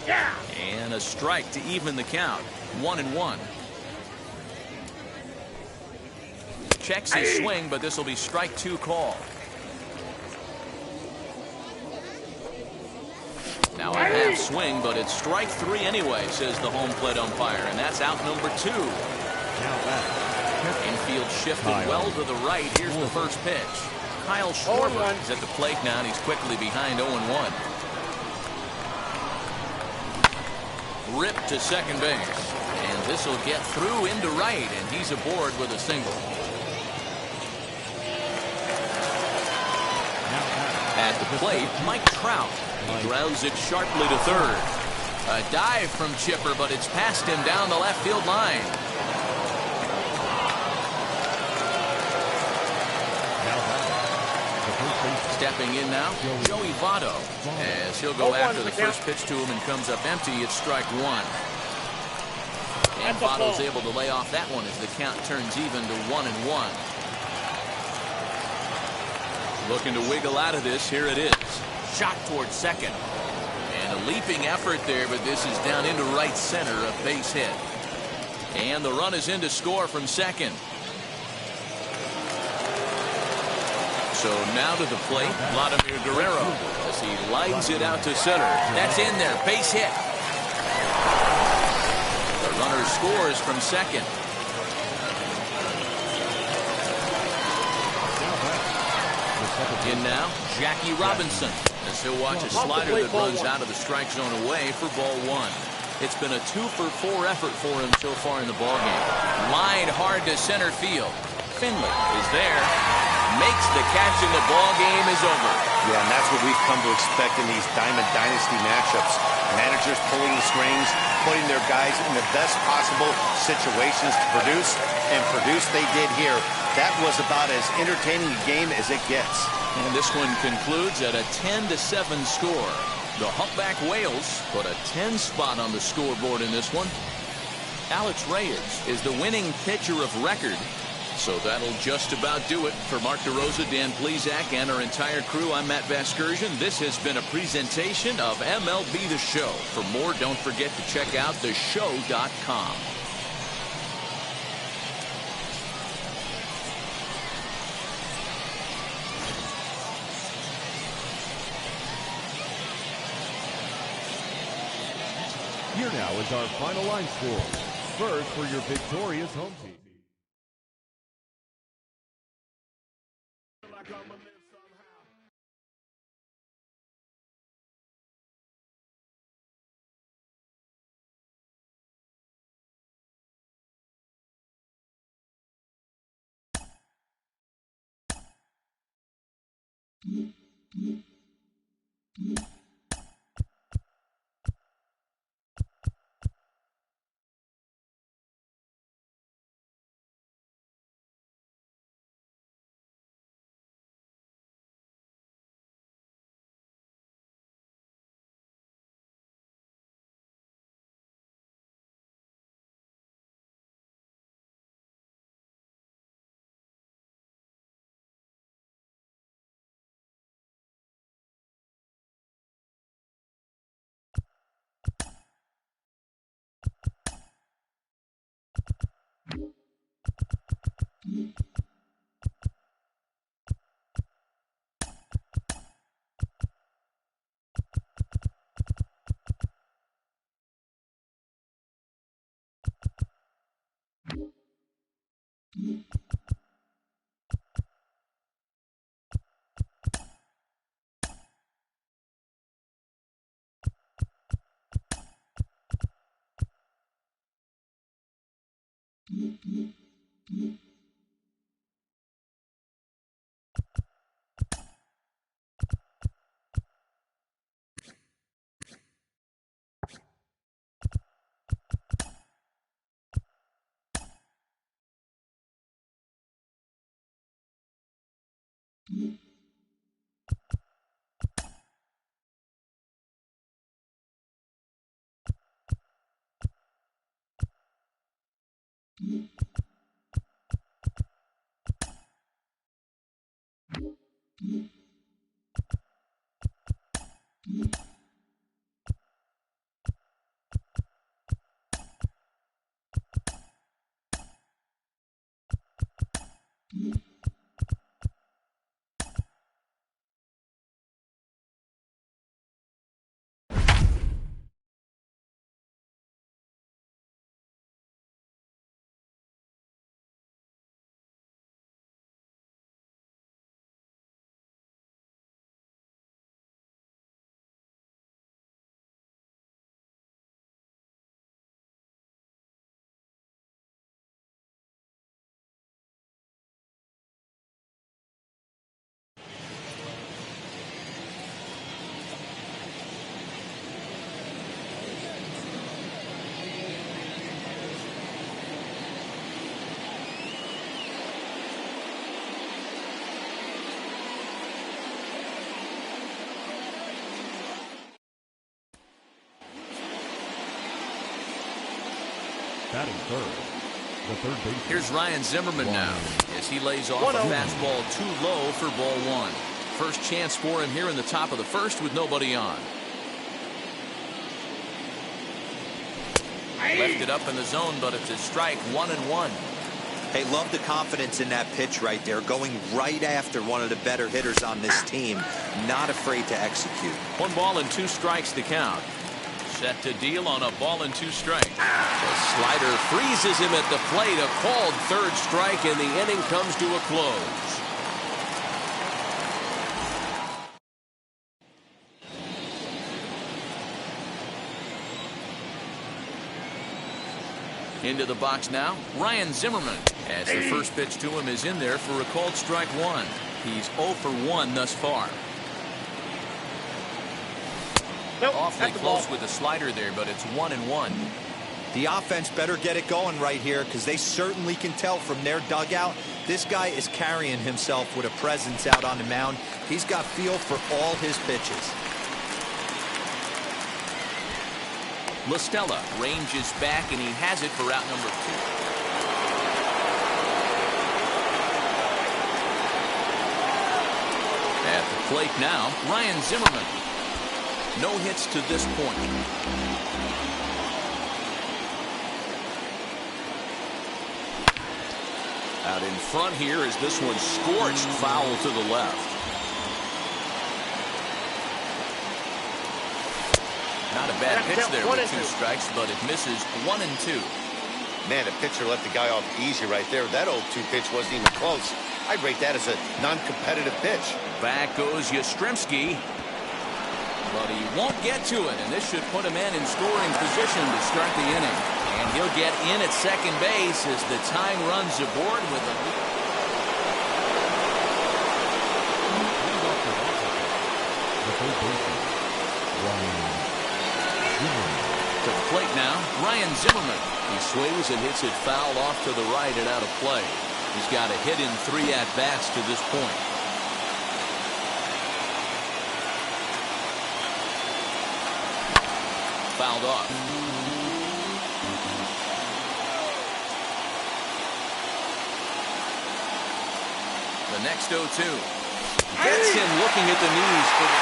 Yeah. And a strike to even the count. 1-1. Checks his swing, but this will be strike 2 call. Now a half swing, but it's strike 3 anyway, says the home plate umpire, and that's out number 2. Infield shifted well to the right. Here's the first pitch. Kyle Schwarber is at the plate now, and he's quickly behind 0-1. Ripped to second base, and this will get through into right, and he's aboard with a single. At the plate, Mike Trout. He grounds it sharply to third. A dive from Chipper, but it's past him down the left field line. Stepping in now, Joey Votto, as he'll go after the first pitch to him and comes up empty. It's strike 1. And Votto's able to lay off that one as the count turns even to 1-1. Looking to wiggle out of this. Here it is. Shot towards second. And a leaping effort there, but this is down into right center, a base hit. And the run is in to score from second. So now to the plate, Vladimir Guerrero, as he lines it out to center. That's in there, base hit. The runner scores from second. In now, Jackie Robinson, as he'll watch a slider that runs out of the strike zone away for ball 1. It's been a 2 for 4 effort for him so far in the ballgame. Line hard to center field. Finley is there. Makes the catch, and the ball game is over. Yeah, and that's what we've come to expect in these Diamond Dynasty matchups. Managers pulling the strings, putting their guys in the best possible situations to produce, and produce they did here. That was about as entertaining a game as it gets. And this one concludes at a 10-7 score. The Humpback Whales put a 10 spot on the scoreboard in this one. Alex Reyes is the winning pitcher of record. So that'll just about do it. For Mark DeRosa, Dan Plesac, and our entire crew, I'm Matt Vasgersian. This has been a presentation of MLB The Show. For more, don't forget to check out theshow.com. Here now is our final line score. First for your victorious home team. Batting third, the third baseman. Here's Ryan Zimmerman now as he lays off a fastball too low for ball one. First chance for him here in the top of the first with nobody on. Left it up in the zone, but it's a strike, 1-1. Hey, love the confidence in that pitch right there, going right after one of the better hitters on this team. Not afraid to execute. 1-2 strikes to count. Set to deal on a 1-2. The slider freezes him at the plate. A called third strike, and the inning comes to a close. Into the box now, Ryan Zimmerman. As the first pitch to him is in there for a called strike one. He's 0 for 1 thus far. Awfully close with the slider there, but it's 1-1. The offense better get it going right here, because they certainly can tell from their dugout this guy is carrying himself with a presence out on the mound. He's got feel for all his pitches. La Stella ranges back, and he has it for out number 2. At the plate now, Ryan Zimmerman. No hits to this point. Out in front here as this one scorched foul to the left. Not a bad pitch there with 2 strikes, but it misses 1-2. Man, the pitcher let the guy off easy right there. That 0-2 pitch wasn't even close. I'd rate that as a non-competitive pitch. Back goes Yastrzemski. But he won't get to it, and this should put him in scoring position to start the inning. And he'll get in at second base as the time runs aboard with a third baseman, Ryan Zimmerman. To the plate now, Ryan Zimmerman. He swings and hits it foul off to the right and out of play. He's got a hit in 3 at-bats to this point. Fouled off. The next 0-2. Gets him looking at the knees for the...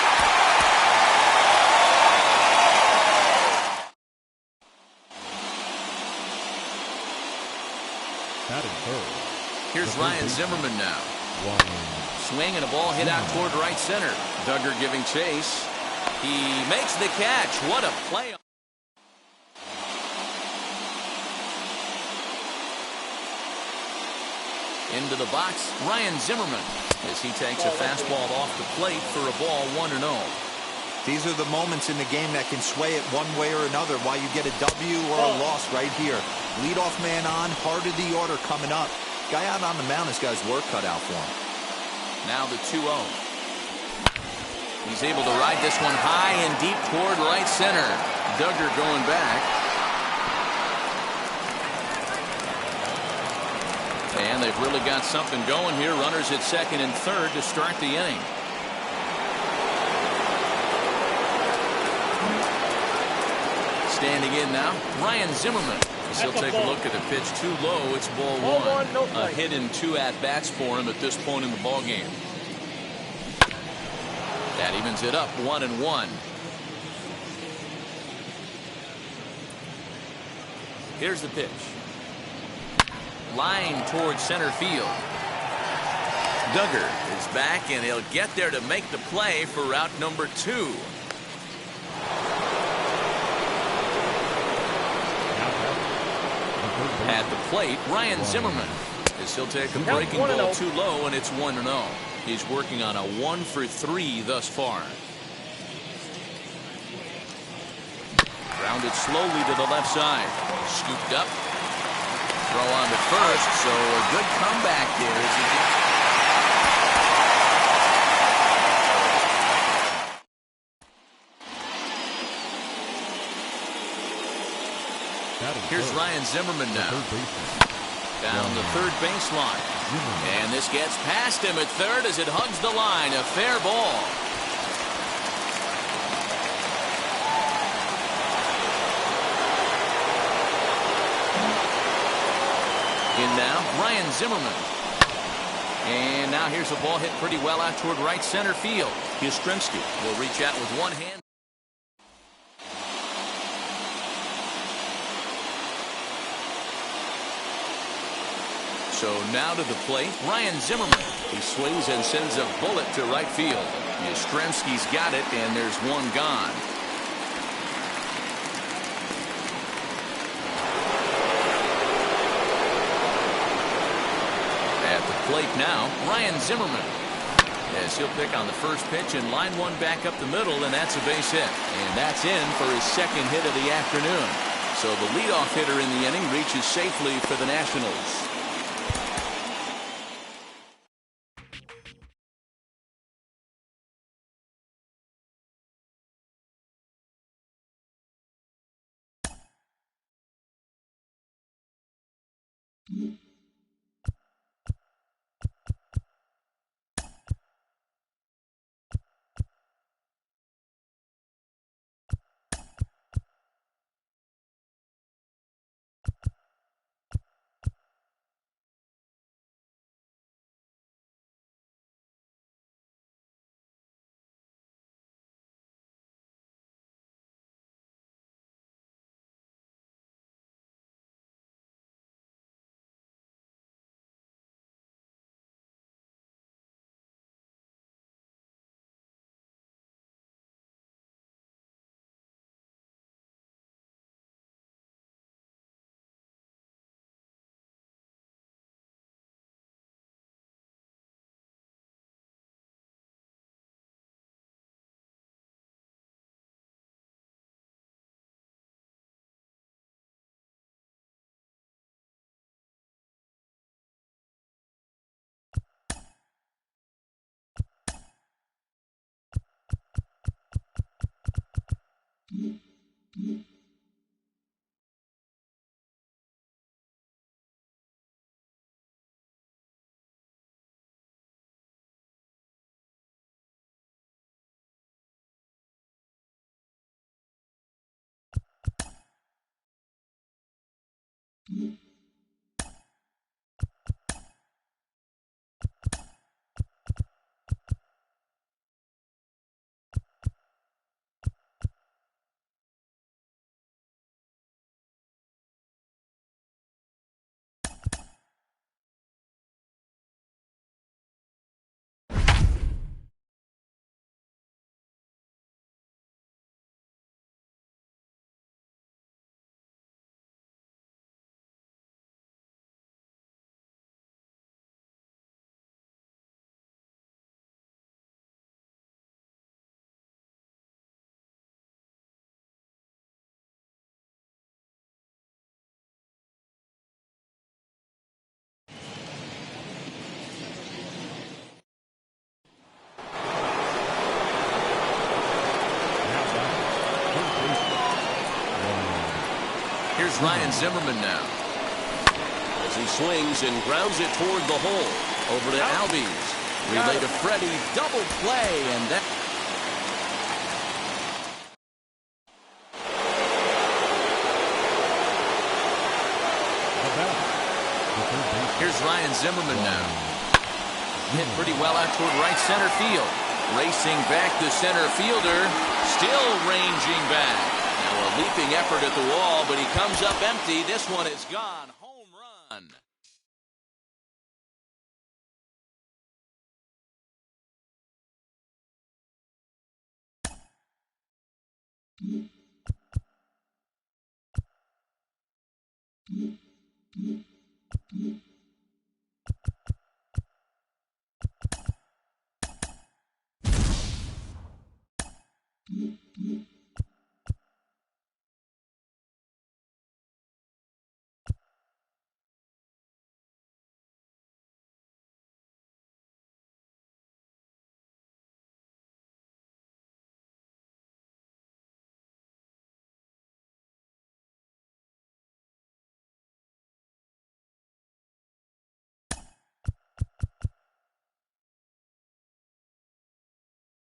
Batting third, Here's Ryan Zimmerman now. Ryan. Swing and a ball hit out toward right center. Duggar giving chase. He makes the catch. What a play. Into the box, Ryan Zimmerman, as he takes a fastball off the plate for a ball 1-0. These are the moments in the game that can sway it one way or another, why you get a W or a loss right here. Leadoff man on, heart of the order coming up. Guy out on the mound has got his work cut out for him. Now the 2-0. He's able to ride this one high and deep toward right center. Duggar going back. And they've really got something going here. Runners at second and third to start the inning. Standing in now, Ryan Zimmerman. He'll take a look at the pitch. Too low. It's ball one. A hit and 2 at-bats for him at this point in the ball game. That evens it up 1-1. Here's the pitch. Line towards center field. Duggar is back, and he'll get there to make the play for route number 2. At the plate, Ryan Zimmerman, as he'll take a breaking ball too low, and it's 1-0. He's working on a 1-for-3 thus far. Grounded slowly to the left side. Scooped up. Throw on to first, so a good comeback there as he gets. Here's Ryan Zimmerman now. Down the third baseline. And this gets past him at third as it hugs the line. A fair ball. In now, Ryan Zimmerman. And now here's a ball hit pretty well out toward right center field. Yastrzemski will reach out with one hand. So now to the plate, Ryan Zimmerman. He swings and sends a bullet to right field. Yastrzemski's got it, and there's one gone. At the plate now, Ryan Zimmerman. As he'll pick on the first pitch and line one back up the middle, and that's a base hit. And that's in for his second hit of the afternoon. So the leadoff hitter in the inning reaches safely for the Nationals. Here's Ryan Zimmerman now. As he swings and grounds it toward the hole. Over to Albies. Relay to Freddie. Double play, and that... Here's Ryan Zimmerman now. Hit pretty well out toward right center field. Racing back the center fielder. Still ranging back. Now a leaping effort at the wall, but he comes up empty. This one is gone. Home run.